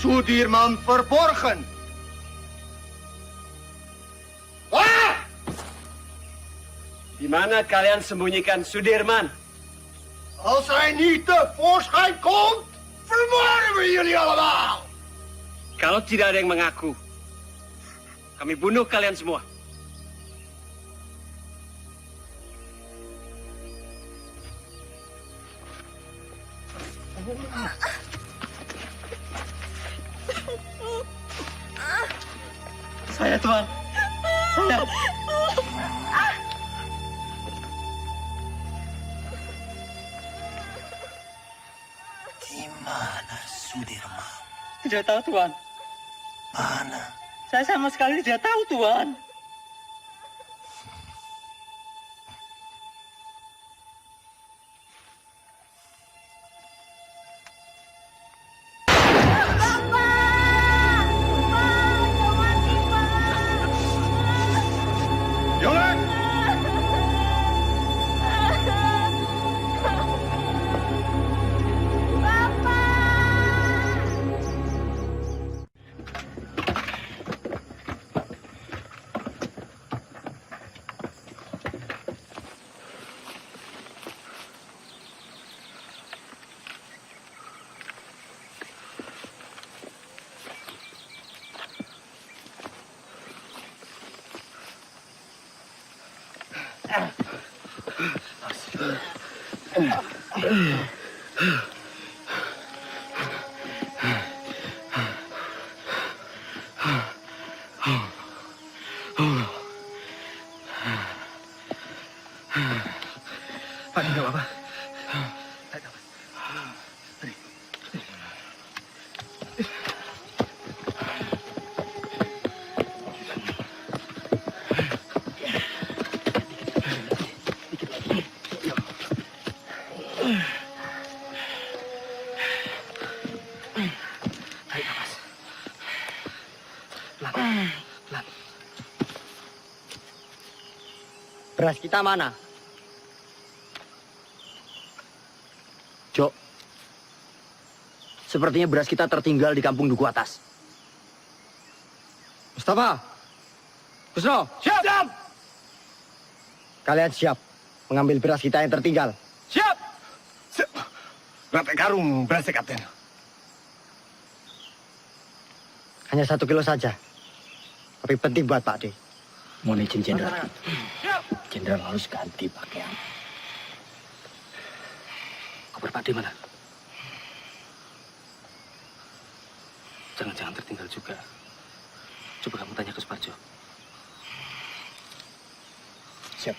Sudirman verborgen? Waar? Di mana kalian sembunyikan Sudirman? Als hij niet tevoorschijn komt, vermoorden we jullie allemaal! Kalau tidak ada yang mengaku, kami bunuh kalian semua. Saya, Tuan. Saya. Di mana Sudirman? Tidak tahu, Tuan. Mana? Saya sama sekali tidak tahu, Tuan. Beras kita mana? Jok, sepertinya beras kita tertinggal di kampung Duku Atas. Mustafa, Kusno, Siap! kalian siap mengambil beras kita yang tertinggal? Siap! Berapa karung beras, Kapten? Hanya 1 kilo saja. Tapi penting buat Pak D. Mohon izin, Jenderal. Jenderal harus ganti pakaian. Koper Pak D mana? Jangan-jangan tertinggal juga. Coba kamu tanya ke Suparjo. Siap.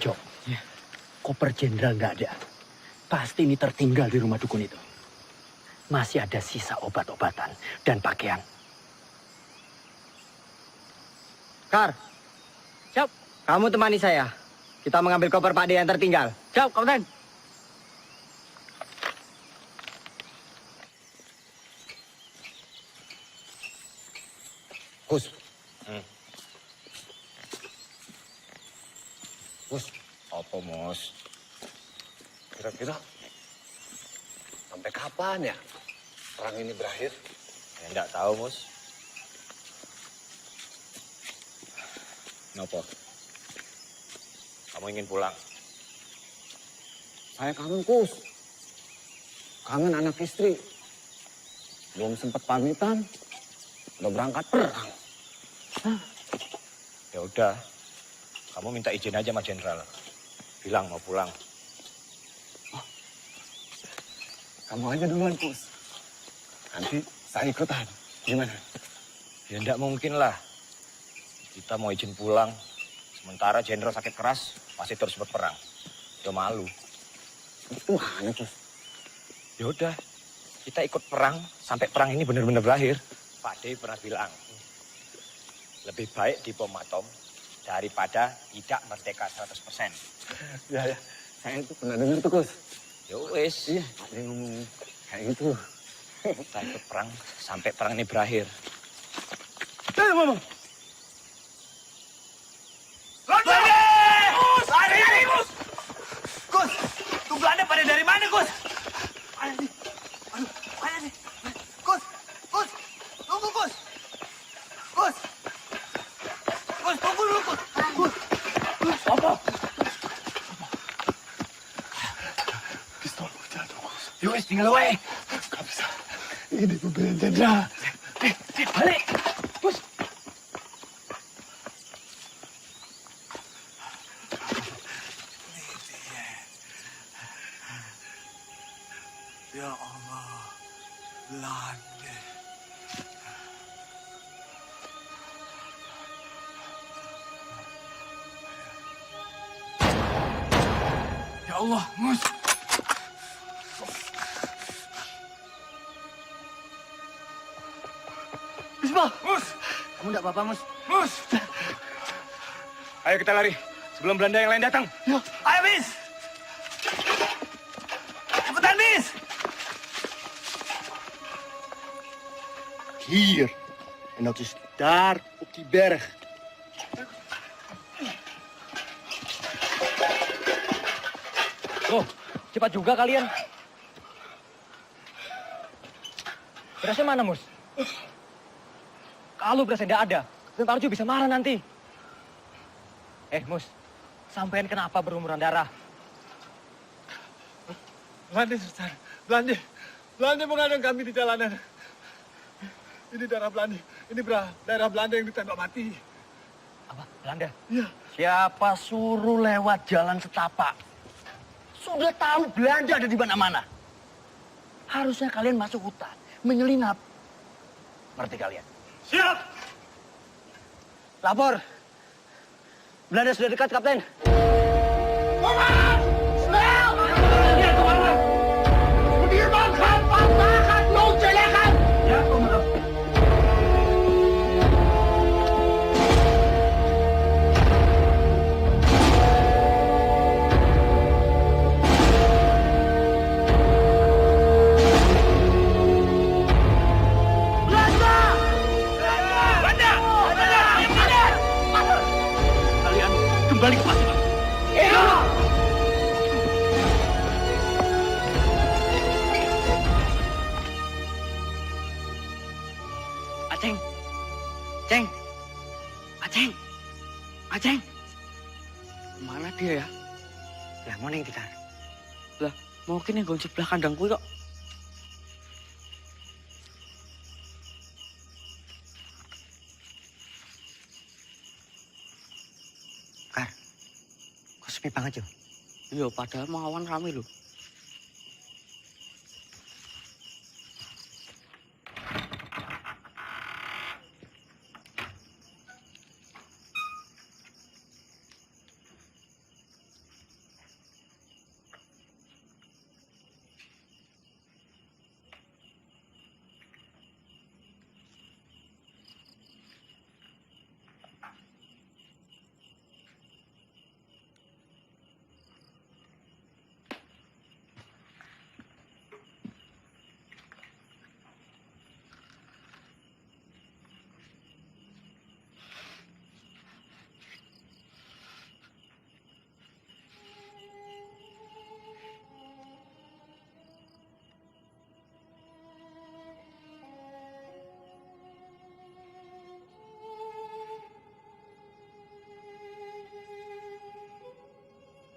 Jok, koper Jenderal nggak ada. Pasti ini tertinggal di rumah dukun itu. Masih ada sisa obat-obatan dan pakaian. Kar, siap. Kamu temani saya. Kita mengambil koper Pak D yang tertinggal. Siap, Kapten. Gus. Gus, apa Mus? Kira-kira sampai kapan ya perang ini berakhir? Ya, enggak tahu, Mus. Kenapa? Kamu ingin pulang? Saya kangen, Kus. Kangen anak istri. Belum sempat pamitan, udah berangkat perang. Ya udah, kamu minta izin aja sama Jenderal. Bilang mau pulang. Kamu aja duluan, Kus. Nanti saya ikutan. Gimana? Ya enggak mungkin lah. Kita mau izin pulang, sementara Jenderal sakit keras, pasti terus berperang. Ya malu. Gimana, Kus? Ya udah, kita ikut perang sampai perang ini benar-benar berakhir. Pak D pernah bilang, lebih baik dibom atom daripada tidak merdeka 100%. Ya, saya itu pernah dengar tuh, Kus. Ya wis. Iya, ada yang ngomong kayak gitu. Kita ikut perang sampai perang ini berakhir. Mama. Gus, tuh Belanda pada dari mana, Gus? Mana sih? Aduh, mana sih? Gus, tunggu, Gus. Gus, tunggu dulu, Gus. Apa? Pistol jatuh, Gus. Yowes, tinggal wae. Gak bisa. Ini pembelian Jenderal. Balik. Gus. Ya Allah, Belanda. Ya Allah, Mus. Bismillah. Mus. Kamu enggak apa-apa, Mus? Mus. Ayo kita lari, sebelum Belanda yang lain datang. Ya. Ayo, Bis. Cepetan, Bis. Hier. En dat is daar op die berg. Oh, cepat juga kalian. Berasnya mana, Mus? Kalau berasnya tidak ada, Tentara Arjo bisa marah nanti. Mus, sampean kenapa berlumuran darah? Belanda, Sultan. Belanda mengadang kami di jalanan. Ini darah Belanda. Ini darah Belanda yang ditembak mati. Apa? Belanda? Iya. Siapa suruh lewat jalan setapak? Sudah tahu Belanda ada di mana-mana. Harusnya kalian masuk hutan, menyelinap. Ngerti kalian? Siap! Lapor. Belanda sudah dekat, Kapten. Komandan! Snel! Ja, komandan! Stuurman, gaan vandaag loodje leggen! Ja, komandan. Belanda! Belanda! Aceng. Ceng. Aceng. Aceng. Mana dia ya? Lah mau neng tikar. Lah mungkin yang gonjek sebelah kandang kuwi kok. Kar. Kok sepi banget yo? Iya, padahal mau awan rame lho.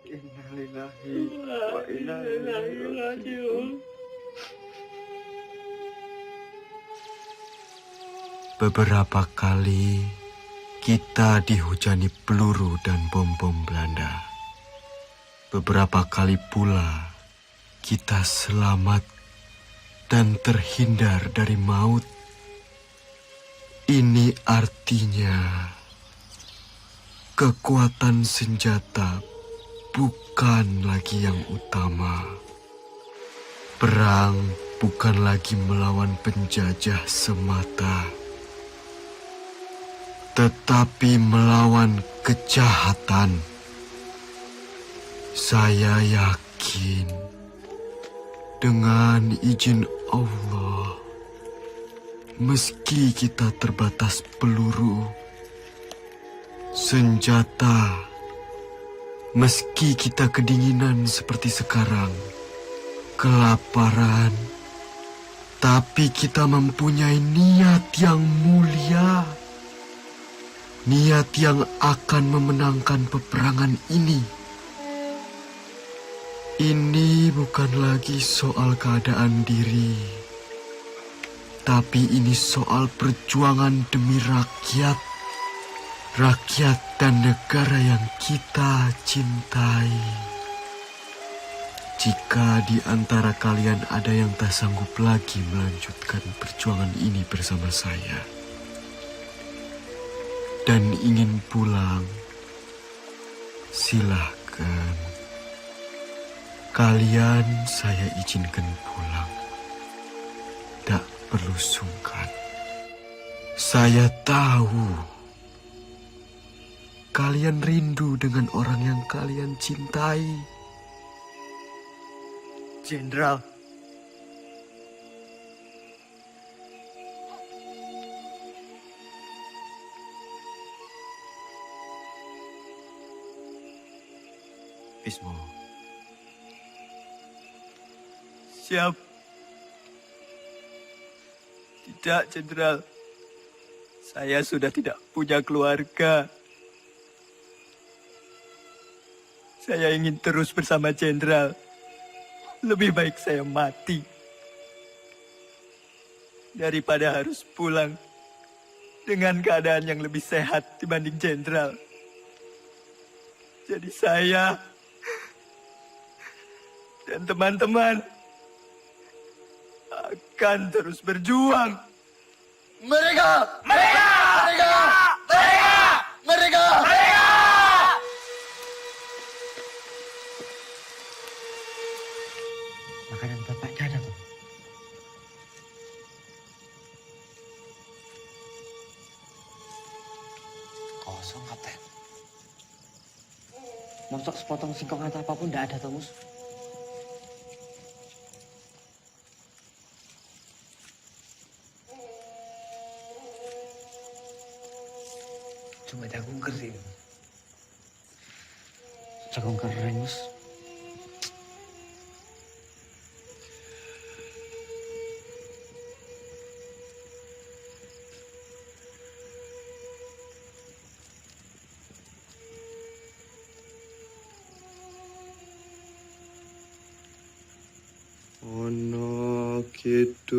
Innalillahi wa inna ilaihi raji'un. Beberapa kali kita dihujani peluru dan bom-bom Belanda. Beberapa kali pula kita selamat dan terhindar dari maut. Ini artinya kekuatan senjata bukan lagi yang utama. Perang bukan lagi melawan penjajah semata, tetapi melawan kejahatan. Saya yakin dengan izin Allah, meski kita terbatas peluru, senjata, meski kita kedinginan seperti sekarang, kelaparan, tapi kita mempunyai niat yang mulia. Niat yang akan memenangkan peperangan ini. Ini bukan lagi soal keadaan diri, tapi ini soal perjuangan demi rakyat. Rakyat dan negara yang kita cintai. Jika di antara kalian ada yang tak sanggup lagi melanjutkan perjuangan ini bersama saya dan ingin pulang, silahkan. Kalian saya izinkan pulang. Tak perlu sungkan. Saya tahu kalian rindu dengan orang yang kalian cintai. Jenderal. Bismo. Siap. Tidak, Jenderal. Saya sudah tidak punya keluarga. Saya ingin terus bersama Jenderal. Lebih baik saya mati daripada harus pulang dengan keadaan yang lebih sehat dibanding Jenderal. Jadi saya dan teman-teman akan terus berjuang. Mereka! Mereka! Mereka! Mereka! Mereka! Mereka! Makanan bapak ada tuh. Kosong, Kapten. Mosok sepotong singkong atau apapun tidak ada, Tomus. Cuma aku kering. Jagung kering, Mas. Ono kidung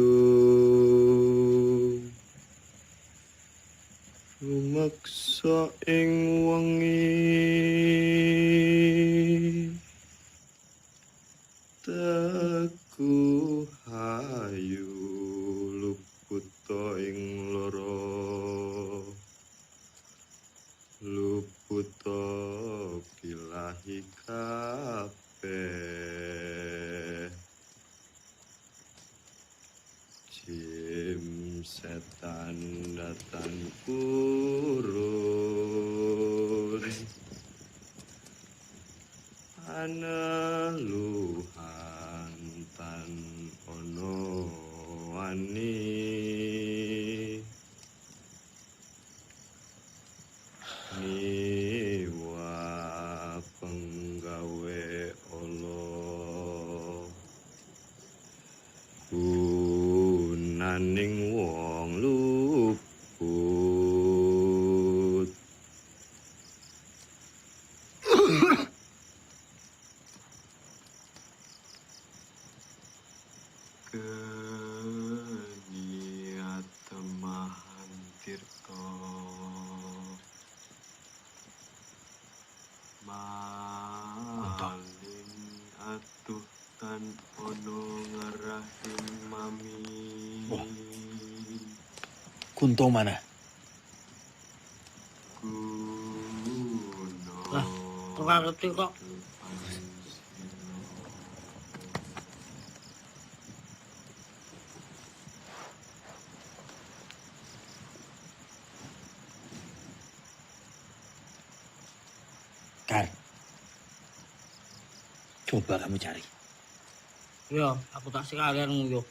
rumeksa ing wengi teguh hayu luputa ing lara luputa bilahi kabeh jim setan datang kurun aneluhan tan ono wani niwa penggawe Allah gunaning wong luput keniat temahan tirta malin atuh tan ono ngarahim mami Kunto mana? Lah, ora ngerti kok. Kar, coba kamu cari. Ya, aku tak sekalian nguyuh.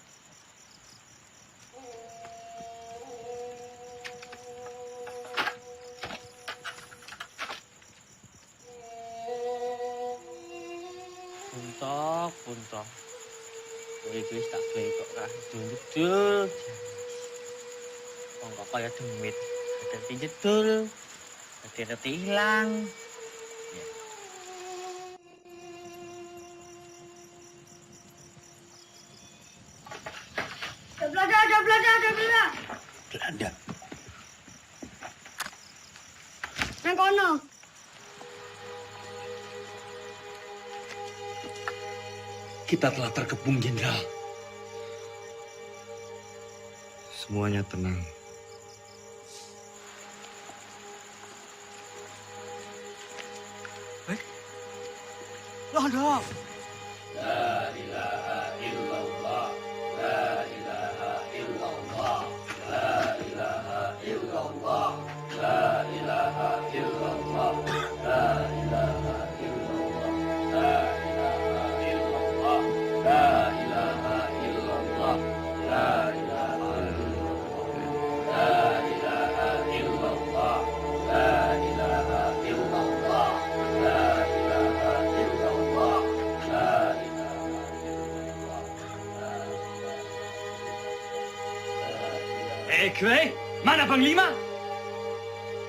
Punto. Kowe iki wis tak gawe kok ra jedul. Wong kok kaya demit. Dadi jedul. Dadi ilang. Ada Belanda. Belanda. Nang kono. Kita telah terkepung, Jenderal. semuanya tenang. Loh. La ilaha illallah. La ilaha illallah. La ilaha illallah. La ilaha illallah. La ilaha illallah. La ilaha illallah. La ilaha illallah. La ilaha illallah. La ilaha illallah. La ilaha illallah. La ilaha illallah. La Kue, mana Panglima?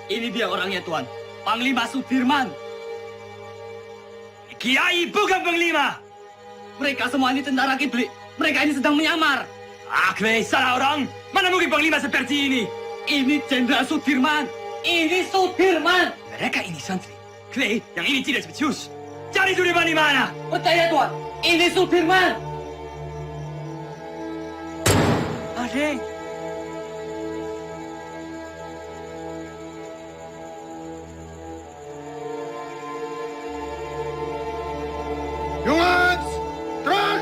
Ini dia orangnya, Tuan. Panglima Sudirman. Kiai bukan Panglima. Mereka semua ini tentara kiblik. Mereka ini sedang menyamar. Kue, salah orang. Mana mungkin Panglima seperti ini? Ini Jenderal Sudirman. Ini Sudirman. Mereka ini santri. Kue, yang ini tidak spesius. Cari Sudirman di mana? Percaya, Tuan. Ini Sudirman. Adik. Jongens, terug!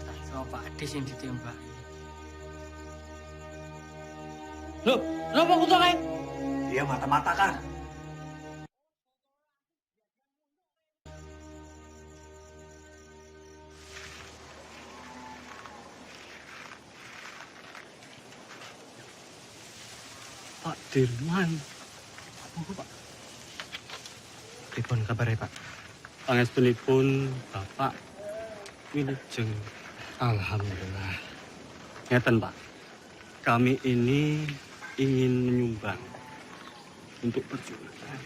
Tak coba Ades yang ditembak. Loh, kenapa kutu kayak? Dia mata-mata kan. Pak Dirman. Apa Pak? Pripun kabarnya Pak? Pangestunipun Bapak wilujeng. Alhamdulillah. Ngeten Pak, kami ini ingin menyumbang untuk perjuangan.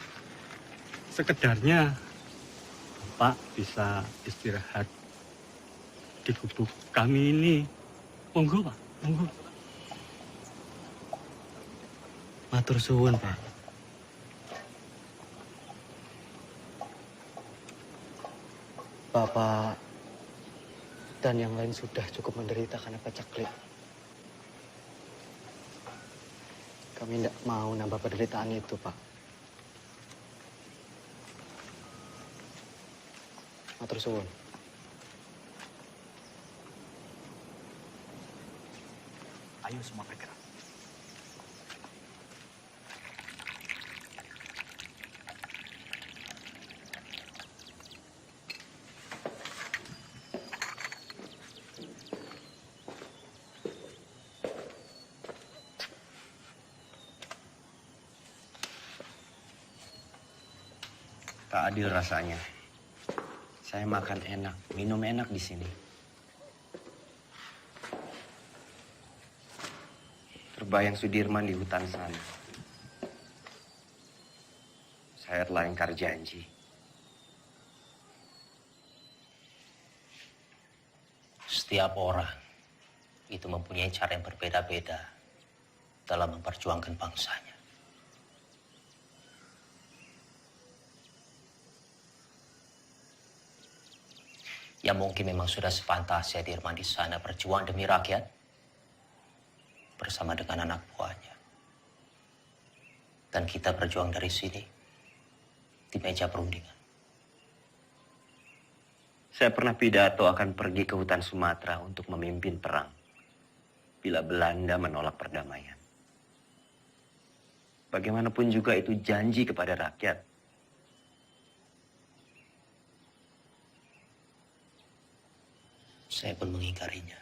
Sekedarnya Bapak bisa istirahat di gubuk kami ini. Monggo Pak, monggo. Matur suwun Pak. Bapak dan yang lain sudah cukup menderita karena pacaklik. Kami tidak mau nambah penderitaan itu, Pak. Matur suwun. Ayo semua bergerak. Tak adil rasanya. Saya makan enak, minum enak di sini. Terbayang Sudirman di hutan sana. Saya telah ingkar janji. Setiap orang itu mempunyai cara yang berbeda-beda dalam memperjuangkan bangsanya. Ya mungkin memang sudah sepantasnya Dirman di sana berjuang demi rakyat bersama dengan anak buahnya. Dan kita berjuang dari sini di meja perundingan. Saya pernah pidato akan pergi ke hutan Sumatera untuk memimpin perang bila Belanda menolak perdamaian. Bagaimanapun juga itu janji kepada rakyat. Saya pun mengingkarinya.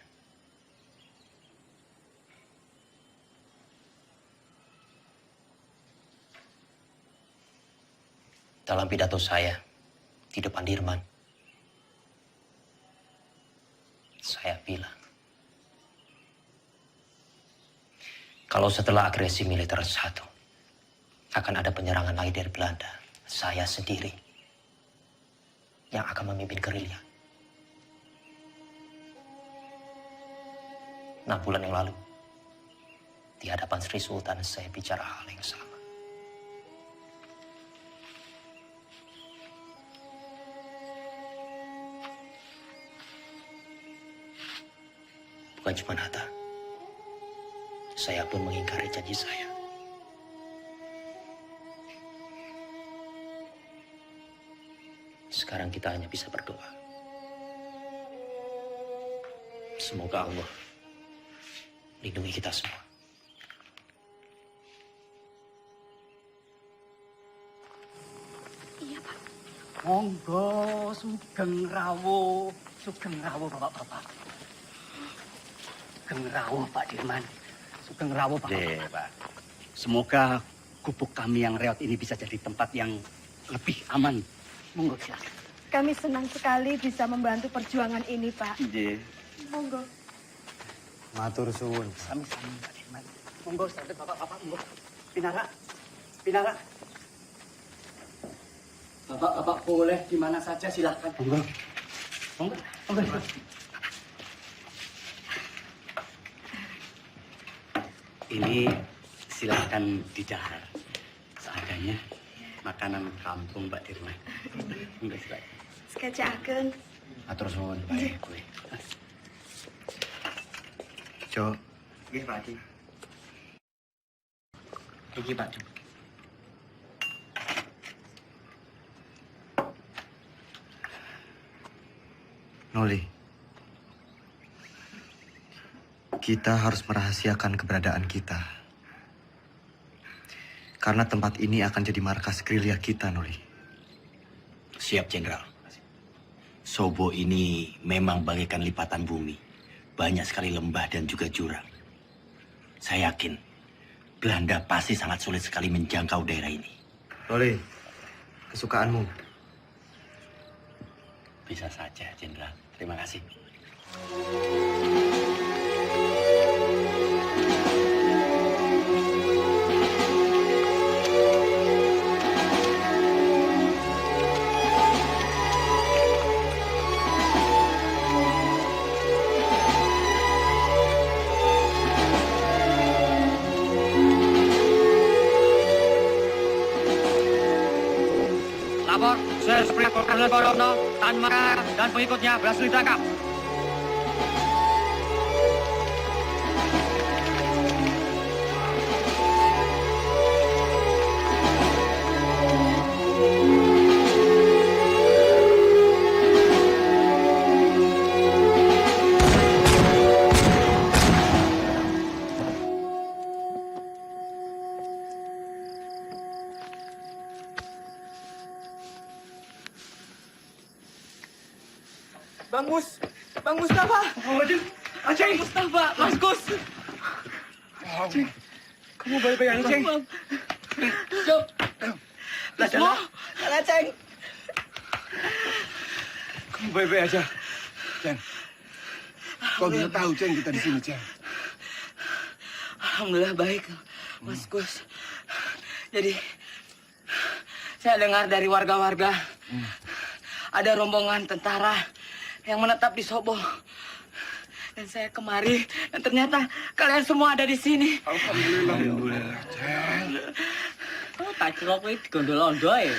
Dalam pidato saya di depan Dirman, saya bilang, kalau setelah agresi militer satu, akan ada penyerangan lagi dari Belanda, saya sendiri yang akan memimpin gerilya. 6 bulan yang lalu, di hadapan Sri Sultan saya bicara hal yang sama. Bukan cuma Hatta, saya pun mengingkari janji saya. Sekarang kita hanya bisa berdoa. Semoga Allah lindungi kita semua. Iya, Pak. Monggo, sugeng rawuh Bapak-bapak. Sugeng rawuh Pak Dirman. Sugeng rawuh Pak. Pak. Semoga gubuk kami yang reot ini bisa jadi tempat yang lebih aman. Monggo silakan. Kami senang sekali bisa membantu perjuangan ini, Pak. Monggo. Matur suwun. Sami-sami Pak Dirman. Monggo, sahabat Bapak-bapak, monggo. Pinara. Bapak-bapak boleh di mana saja silakan. Monggo. Ini silakan didahar. Seadanya makanan kampung Pak Dirman. Monggo silakan. Sekejapkan. Atur suwun Pak Kue. Jo. Nggih, Pak Haji. Iki Pak Jo. Noli. Kita harus merahasiakan keberadaan kita. Karena tempat ini akan jadi markas gerilya kita, Noli. Siap, Jenderal. Sobo ini memang bagaikan lipatan bumi. Banyak sekali lembah dan juga jurang. Saya yakin Belanda pasti sangat sulit sekali menjangkau daerah ini. Noli, kesukaanmu. Bisa saja, Jenderal. Terima kasih. Lapor, Serspring Kolonel Borono, Tan Makar, dan pengikutnya berhasil ditangkap. Bang Mustafa. Aceng. Mustafa, Mas Gus. Aceng, kamu baik-baik aja, Aceng? Jom. Semua, Kang Aceng. Kamu baik-baik aja, Ceng. Kau bisa tahu, Ceng, kita di sini, Ceng. Alhamdulillah baik, Mas Gus. Jadi, saya dengar dari warga-warga ada rombongan tentara yang menetap di Sobo. Dan saya kemari, dan ternyata kalian semua ada di sini. Alhamdulillah. Alhamdulillah, Ceng. Oh, tak celok ini digondol-ondol ya?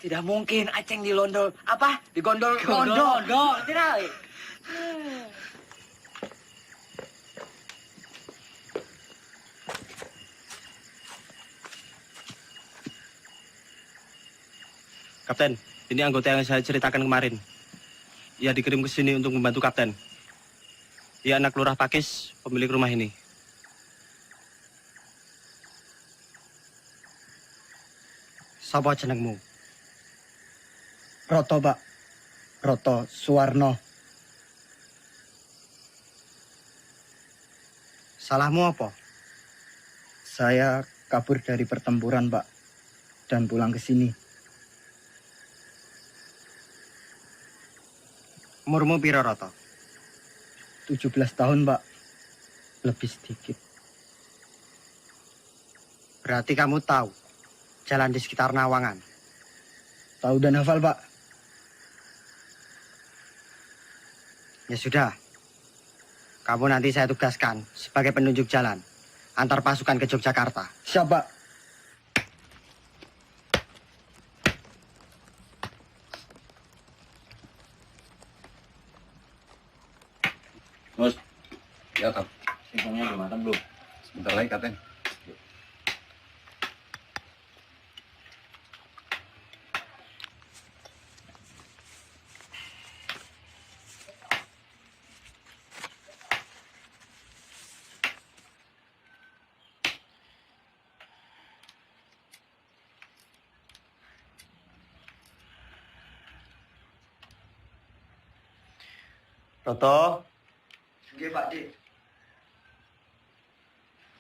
Tidak mungkin Aceng dilondol. Apa? Digondol-gondol. Gondol-gondol. Tidak. Kapten, ini anggota yang saya ceritakan kemarin. Ia dikirim ke sini untuk membantu Kapten. Ia anak lurah Pakis, pemilik rumah ini. Sapa jenengmu? Roto, Pak. Roto Suwarno. Salahmu apa? Saya kabur dari pertempuran, Pak. Dan pulang ke sini. Umurmu piro, Roto? 17 tahun, Pak. Lebih sedikit. Berarti kamu tahu jalan di sekitar Nawangan? Tahu dan hafal, Pak. Ya sudah. Kamu nanti saya tugaskan sebagai penunjuk jalan antar pasukan ke Yogyakarta. Siap, Pak. Mus, ya Kap. Singkongnya udah matang belum? Sebentar lagi, Kapten. Roto. Oke, Pak D.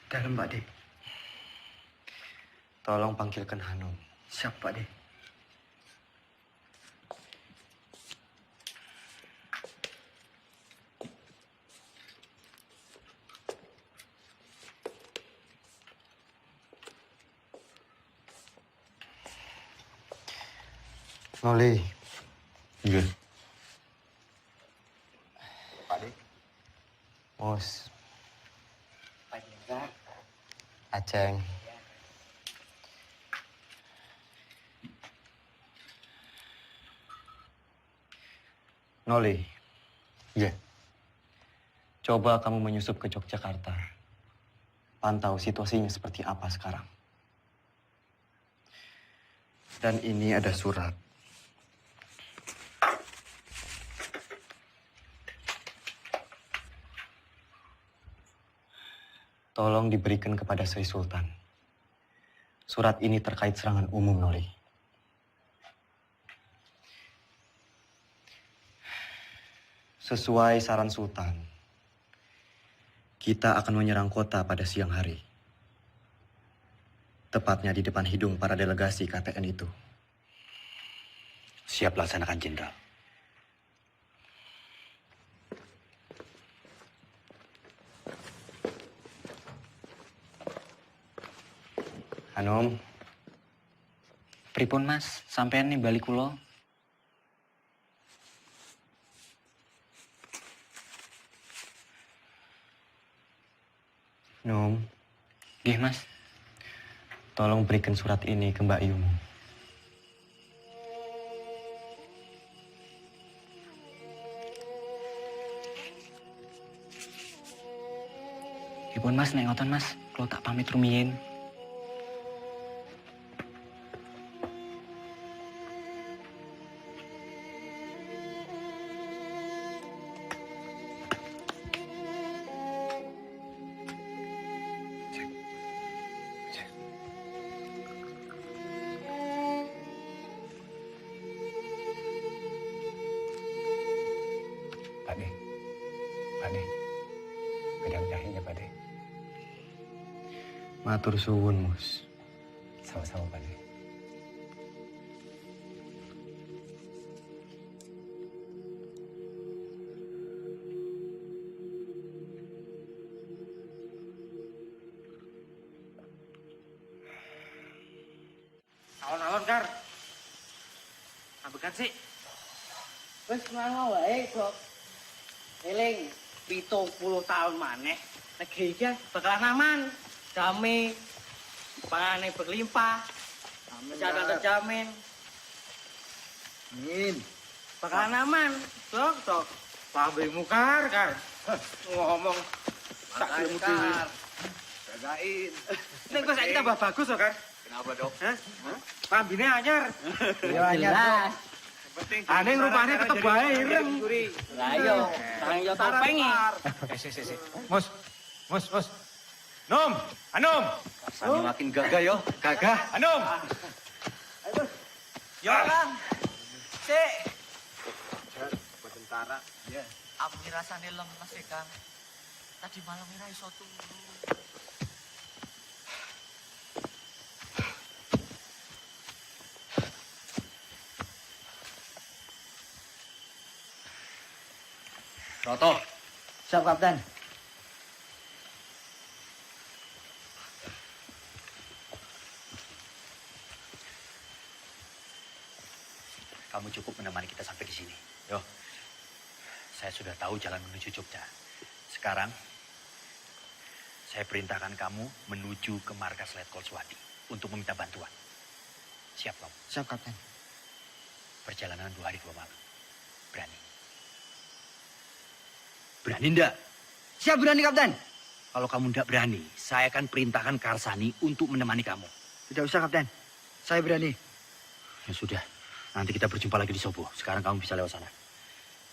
Dalam, Pak D. Tolong panggilkan Hanum. Siap, Pak D. Noli. Iya. Pak D. Mus. Pak Jenderal. Aceng. Noli. Iya. Coba kamu menyusup ke Yogyakarta. Pantau situasinya seperti apa sekarang. Dan ini ada surat. Tolong diberikan kepada Sri Sultan. Surat ini terkait serangan umum, Noli. Sesuai saran Sultan, kita akan menyerang kota pada siang hari. Tepatnya di depan hidung para delegasi KTN itu. Siap laksanakan, Jenderal. Anom. Pripun Mas, sampean nih balik kula. Nom. Nggih, Mas. Tolong berikan surat ini ke Mbak Yumu. Pripun Mas, nek ngoten Mas, kula tak pamit rumiyin. Pak De, bedang jahenya Pak De. Matur suwun, Mus. Sama-sama Pak De. Alon-alon, Kar. Ambekan sih. Wes ngono wae, Bok. Eling 70 tahun maneh negeri iki bakalan aman, damai, panganan berlimpah, kesehatan terjamin. Amin. Bakalan aman, Dok. Pabemu, Kar. Ngomong tak ilmu dhewe. Jagain. Nek kok saiki tambah bagus kok, Kar. Kenapa, Dok? Hah? Pambine anyar. Ya anyar. Aneh rupanya tetep bae ireng. Lah yo, sareng yo topeng iki. Si. Mus. Nom, Anom. Rasanya makin gagah yo, gagah. Anom. Yo, Kang. Sik. Tentara. Ya. Aku rasane lemes sih, Kang. Tadi malam ora iso turu. Roto. Siap, Kapten. Kamu cukup menemani kita sampai di sini. Yo, saya sudah tahu jalan menuju Jogja. Sekarang, saya perintahkan kamu menuju ke markas Letkol Swati untuk meminta bantuan. Siap, kamu? Siap, Kapten. Perjalanan 2 hari 2 malam. Berani? Berani enggak? Siap, berani, Kapten. Kalau kamu enggak berani, saya akan perintahkan Karsani untuk menemani kamu. Tidak usah, Kapten. Saya berani. Ya sudah, nanti kita berjumpa lagi di Sobo. Sekarang kamu bisa lewat sana.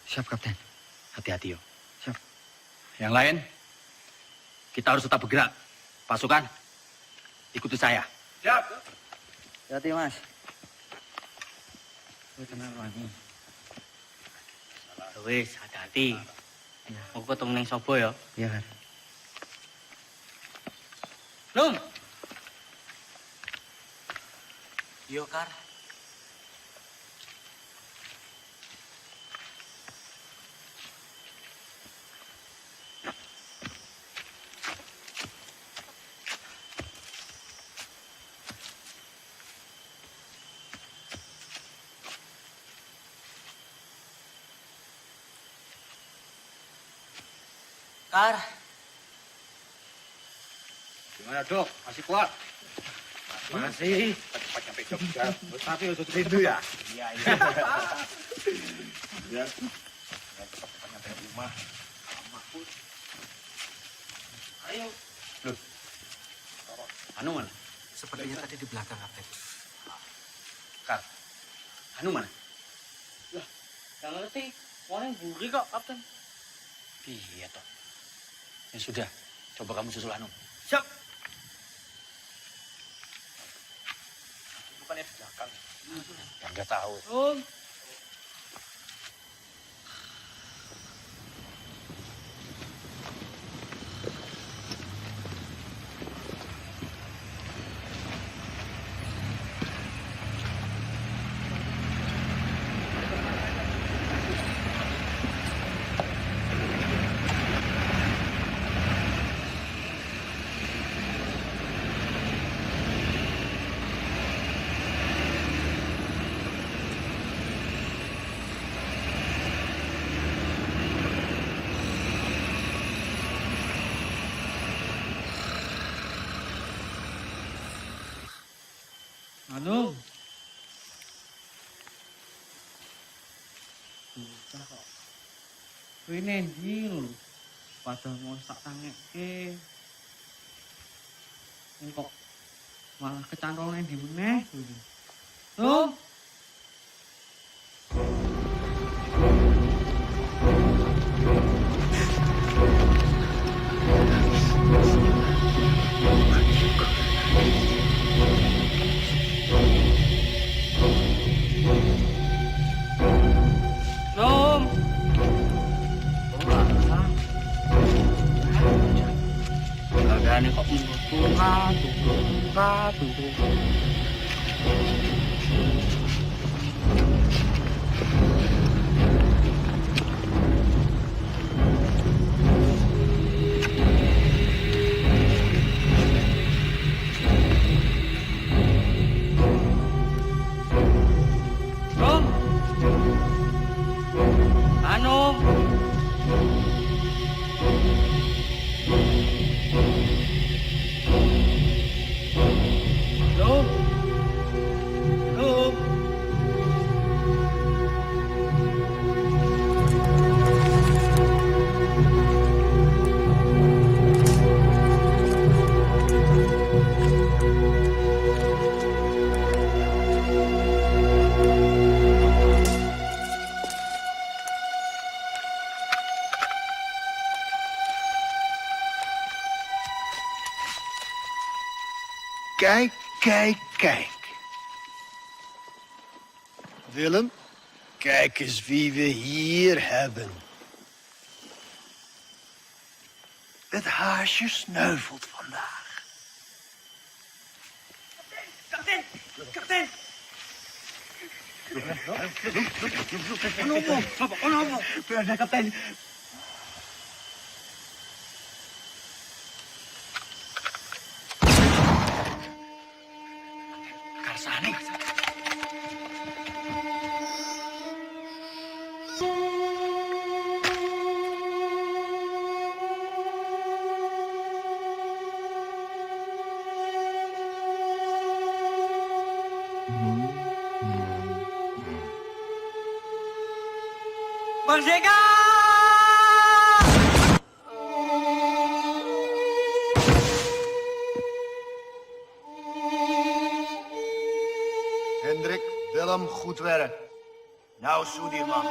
Siap, Kapten. Hati-hati, yo. Siap. Yang lain, kita harus tetap bergerak. Pasukan, ikuti saya. Siap. Hati, Mas. Tenang lagi. Wis, hati-hati. Aku ketemu neng Sobo ya. Iya kan. Num. Yo, Kar. Kar. Gimana, Dok? Masih kuat? Masih. Cepat sampai Jogja. Tapi udah rindu ya? Iya. Ya. Cepat sampai rumah. Ayo. Loh. Anu mana? Sepertinya tadi di belakang, Kapten. Kar. Anu mana? Lah, gak ngerti. Orang buri kok, Kapten. Iya toh. Ya sudah, coba kamu susul Anu. depannya di belakang. Ya nggak tahu. Anu. Bocah kok. Kuwi nendi lho. Padahal mau sak tangeke. Kok malah kecantol nendi meneh. Tuh. Ini kok tunggu. Kijk. Willem, kijk eens wie we hier hebben. Het haasje sneuvelt vandaag. Kapten! Ano, kapten? Karsani. Merdeka! Hendrik, Willem, goed werk. Nou, Soedirman.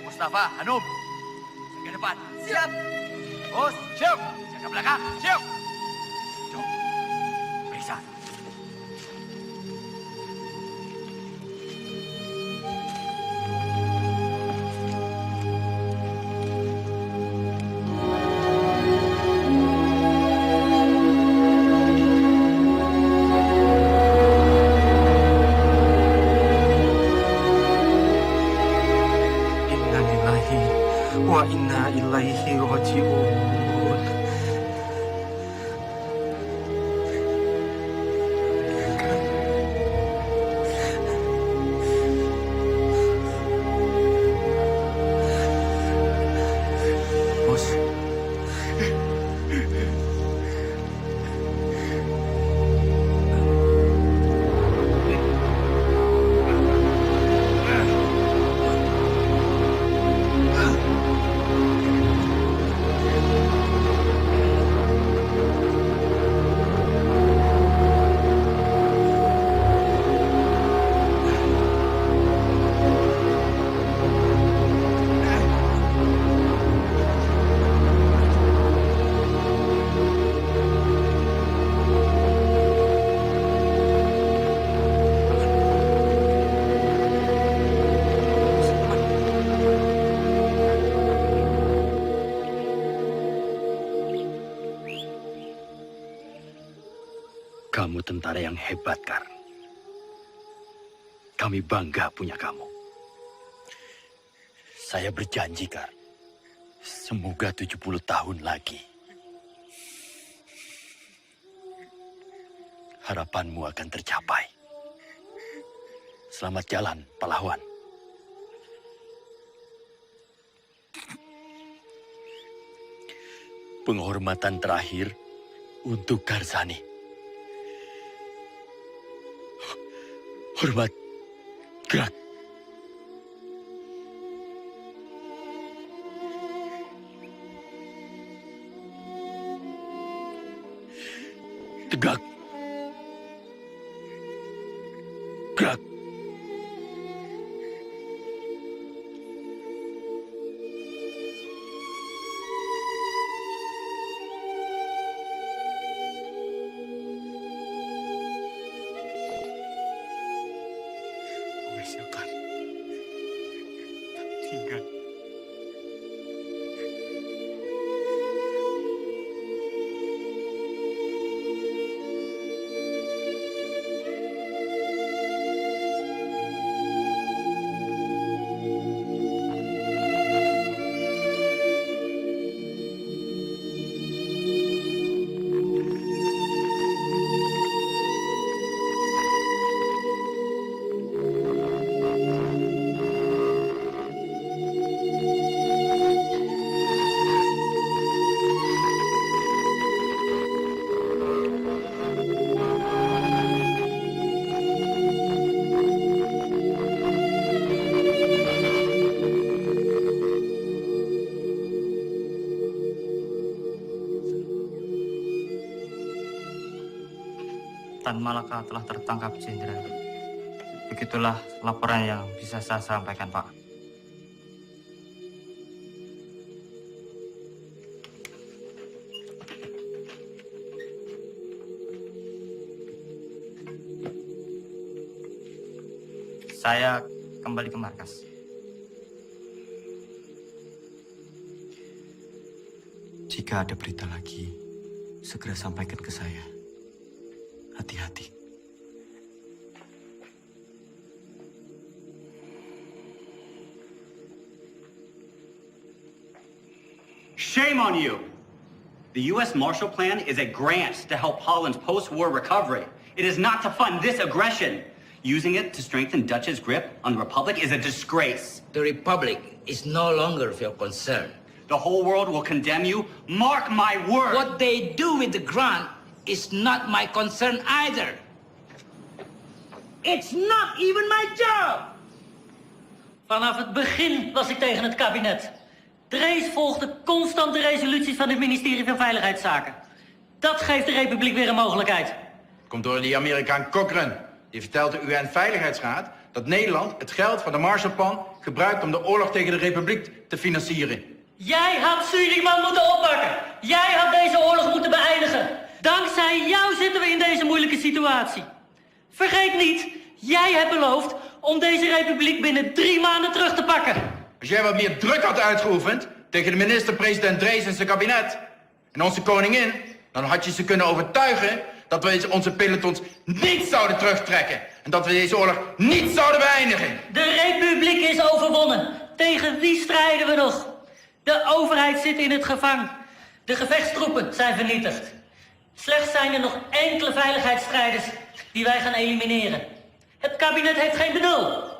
Mustafa, Hanum, ke depan. Siap. Bos, siap. Jaga belakang, siap. Jom, periksa. Wa inna ilaihi raji'un. Kamu tentara yang hebat, Kar. Kami bangga punya kamu. Saya berjanji, Kar. Semoga 70 tahun lagi. Harapanmu akan tercapai. Selamat jalan, pahlawan. Penghormatan terakhir untuk Karsani. Hormat, gerak. Tegak. Gerak. Silakan. Tinggal. Tan Malaka telah tertangkap, Jenderal. Begitulah laporan yang bisa saya sampaikan, Pak. Saya kembali ke markas. Jika ada berita lagi, segera sampaikan ke saya. Hati-hati. Shame on you! The U.S. Marshall Plan is a grant to help Holland's post-war recovery. It is not to fund this aggression. Using it to strengthen Dutch's grip on the Republic is a disgrace. The Republic is no longer of your concern. The whole world will condemn you. Mark my word! What they do with the grant is not my concern either. It's not even my job! Vanaf het begin was ik tegen het kabinet. Drees volgde constant de resoluties van het ministerie van Veiligheidszaken. Dat geeft de Republiek weer een mogelijkheid. Komt door die Amerikaan Cochrane. Die vertelt de UN-veiligheidsraad dat Nederland het geld van de Marshallplan gebruikt om de oorlog tegen de Republiek te financieren. Jij had Suriname moeten oppakken. Jij had deze oorlog moeten beëindigen. Dankzij jou zitten we in deze moeilijke situatie. Vergeet niet, jij hebt beloofd om deze republiek binnen 3 maanden terug te pakken. Als jij wat meer druk had uitgeoefend tegen de minister-president Drees en zijn kabinet en onze koningin, dan had je ze kunnen overtuigen dat we onze pelotons niet zouden terugtrekken en dat we deze oorlog niet zouden beëindigen. De republiek is overwonnen. Tegen wie strijden we nog? De overheid zit in het gevangen. De gevechtstroepen zijn vernietigd. Slechts zijn er nog enkele veiligheidsstrijders die wij gaan elimineren. Het kabinet heeft geen benul.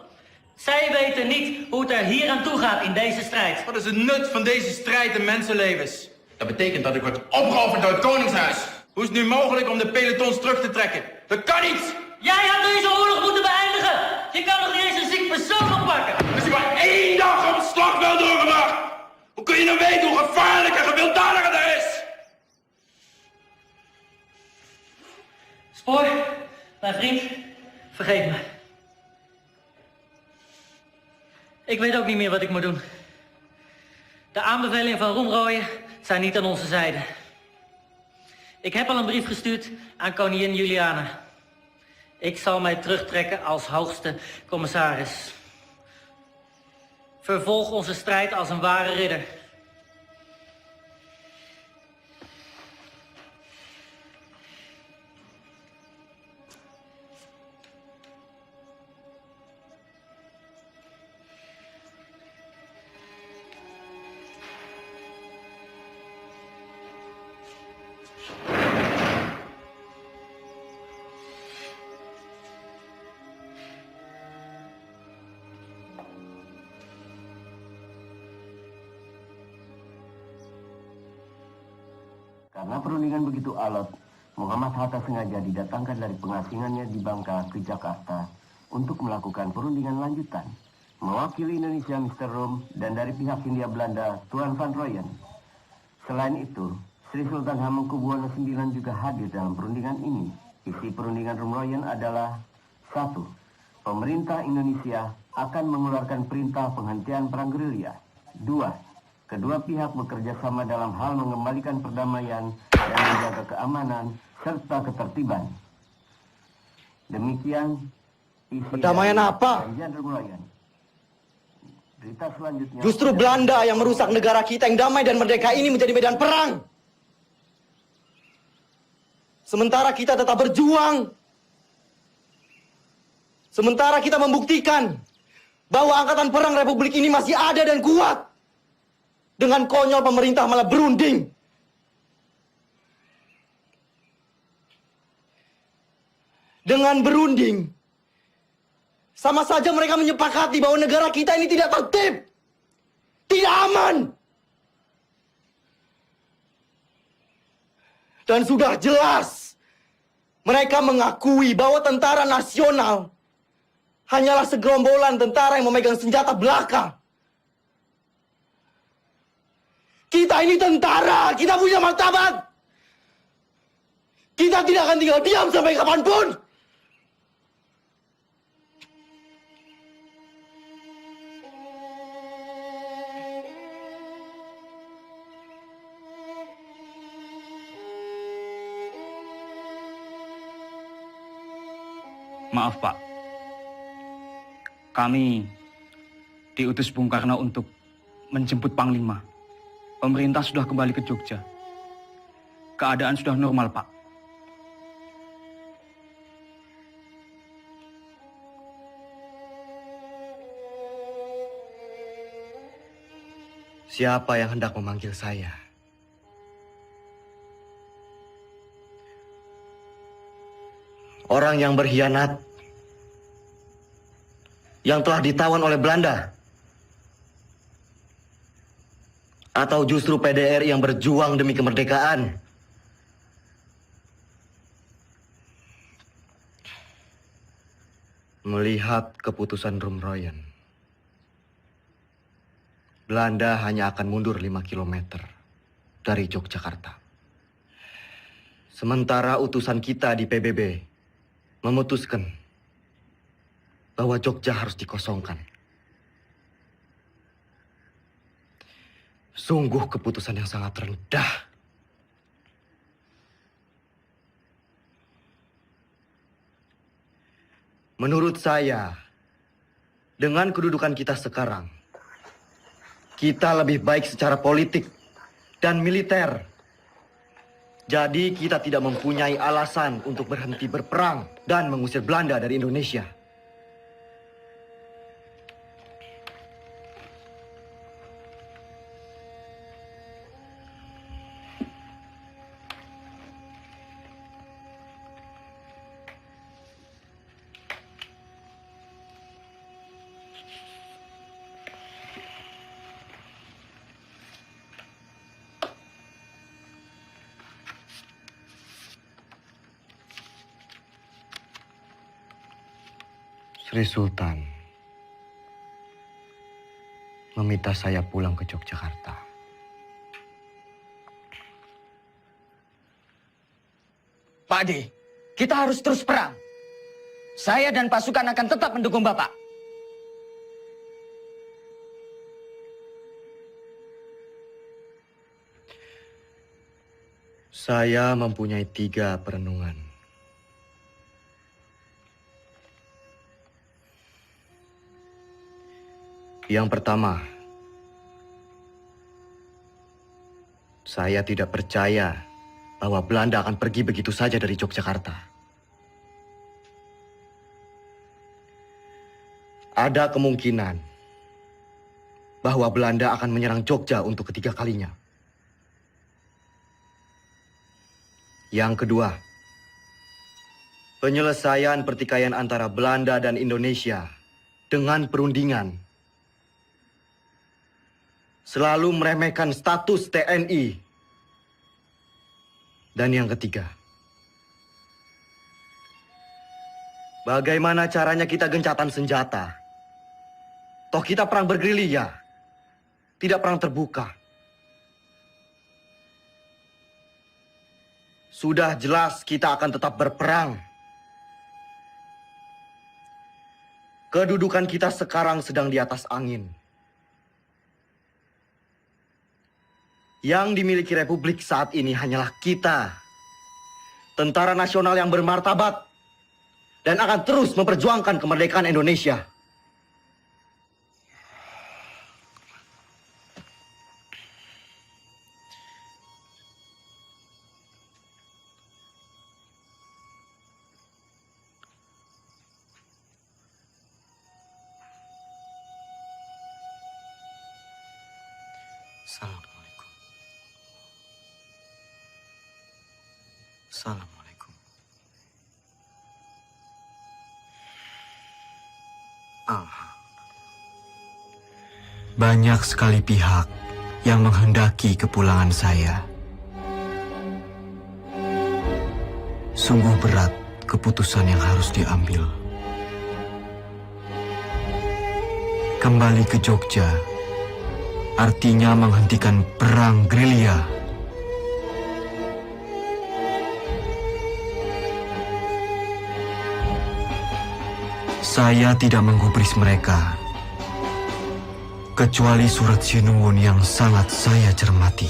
Zij weten niet hoe het er hier aan toe gaat in deze strijd. Wat is het nut van deze strijd in mensenlevens? Dat betekent dat ik word opgeofferd door het Koningshuis. Hoe is het nu mogelijk om de pelotons terug te trekken? Dat kan niet! Jij had deze oorlog moeten beëindigen! Je kan nog niet eens een ziek persoon oppakken! Als je maar 1 dag op het slagveld doorgebracht! Hoe kun je nou weten hoe gevaarlijk en gewelddadig het is? Spoor, mijn vriend, vergeet me. Ik weet ook niet meer wat ik moet doen. De aanbevelingen van Roemrooyen zijn niet aan onze zijde. Ik heb al een brief gestuurd aan koningin Juliana. Ik zal mij terugtrekken als hoogste commissaris. Vervolg onze strijd als een ware ridder. Karena perundingan begitu alot, Muhammad Hatta sengaja didatangkan dari pengasingannya di Bangka ke Jakarta untuk melakukan perundingan lanjutan. Mewakili Indonesia Mr. Rom dan dari pihak Hindia Belanda Tuan Van Rooyen. Selain itu, Sri Sultan Hamengkubuwono IX juga hadir dalam perundingan ini. Isi perundingan Rom Rooyen adalah 1. Pemerintah Indonesia akan mengeluarkan perintah penghentian perang gerilya. 2. Kedua pihak bekerja sama dalam hal mengembalikan perdamaian dan menjaga keamanan serta ketertiban. Demikian isi perdamaian apa? Perjanjian Rom Rooyen. Berita selanjutnya. Justru Belanda yang merusak negara kita yang damai dan merdeka ini menjadi medan perang. Sementara kita tetap berjuang. Sementara kita membuktikan bahwa angkatan perang Republik ini masih ada dan kuat. Dengan konyol pemerintah malah berunding. Dengan berunding, sama saja mereka menyepakati bahwa negara kita ini tidak tertib, tidak aman. Dan sudah jelas, mereka mengakui bahwa tentara nasional hanyalah segerombolan tentara yang memegang senjata belaka. Kita ini tentara, kita punya martabat. Kita tidak akan tinggal diam sampai kapanpun. Maaf, Pak. Kami diutus Bung Karno untuk menjemput Panglima. Pemerintah sudah kembali ke Jogja. Keadaan sudah normal, Pak. Siapa yang hendak memanggil saya? Orang yang berkhianat, yang telah ditawan oleh Belanda, atau justru PDRI yang berjuang demi kemerdekaan? Melihat keputusan Rom Rooyen, Belanda hanya akan mundur 5 km dari Yogyakarta. Sementara utusan kita di PBB memutuskan bahwa Jogja harus dikosongkan. Sungguh keputusan yang sangat rendah. Menurut saya, dengan kedudukan kita sekarang, kita lebih baik secara politik dan militer. Jadi kita tidak mempunyai alasan untuk berhenti berperang dan mengusir Belanda dari Indonesia. Sri Sultan meminta saya pulang ke Yogyakarta. Pak Ade, kita harus terus perang. Saya dan pasukan akan tetap mendukung Bapak. Saya mempunyai 3 perenungan. Yang pertama, saya tidak percaya bahwa Belanda akan pergi begitu saja dari Yogyakarta. Ada kemungkinan bahwa Belanda akan menyerang Jogja untuk ketiga kalinya. Yang kedua, penyelesaian pertikaian antara Belanda dan Indonesia dengan perundingan selalu meremehkan status TNI Dan yang ketiga, bagaimana caranya kita gencatan senjata? Toh kita perang bergerilya, tidak perang terbuka. Sudah jelas kita akan tetap berperang. Kedudukan kita sekarang sedang di atas angin. Yang dimiliki Republik saat ini hanyalah kita, tentara nasional yang bermartabat, dan akan terus memperjuangkan kemerdekaan Indonesia. Assalamualaikum. Assalamualaikum. Banyak sekali pihak yang menghendaki kepulangan saya. Sungguh berat keputusan yang harus diambil. Kembali ke Jogja artinya menghentikan perang gerilya. Saya tidak menggubris mereka, kecuali surat Sinuwun yang sangat saya cermati.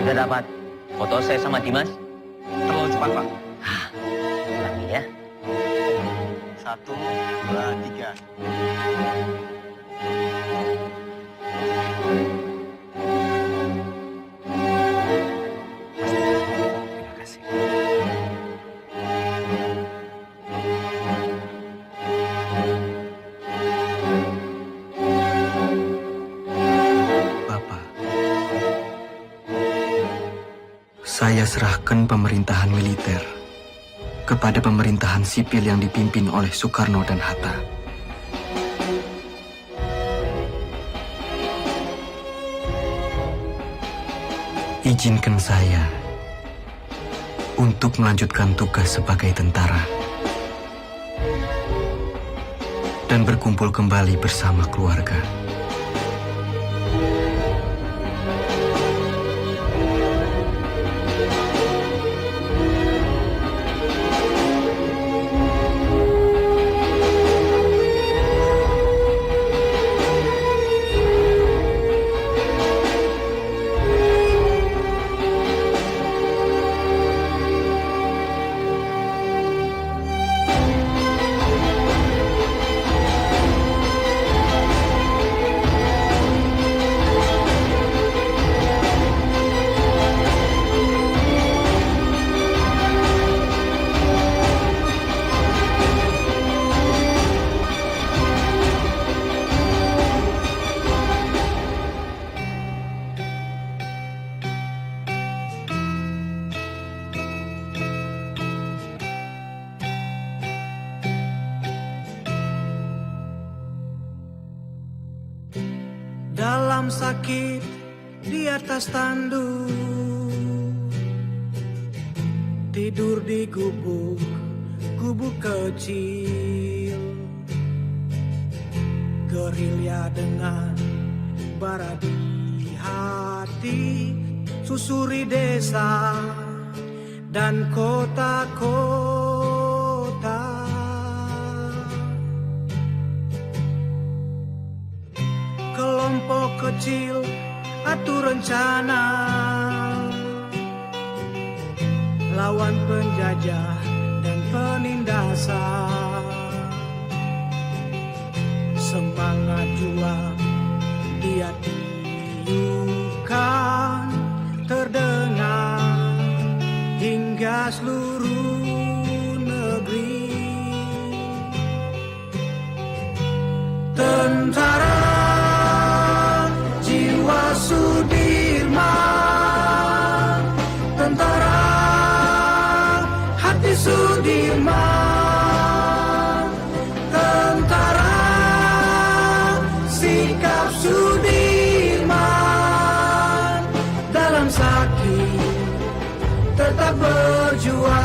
Sudah dapat foto saya sama Dimas? Terlalu cepat, Pak. Ulangi ya. 1, 2, 3. Terima kasih. Saya serahkan pemerintahan militer kepada pemerintahan sipil yang dipimpin oleh Soekarno dan Hatta. Izinkan saya untuk melanjutkan tugas sebagai tentara dan berkumpul kembali bersama keluarga. Dalam sakit dia atas tanduk, tidur di gubuk kecil, gerilya dengan bara di hati, susuri desa dan kota-kota. Kelompok kecil atur rencana lawan penjajah dan penindasan. Semangat juang dia tiupkan terdengar hingga seluruh negeri. Tentara jiwa Sudirman, tentara hati Sudirman, tentara sikap Sudirman, dalam sakit tetap berjuang.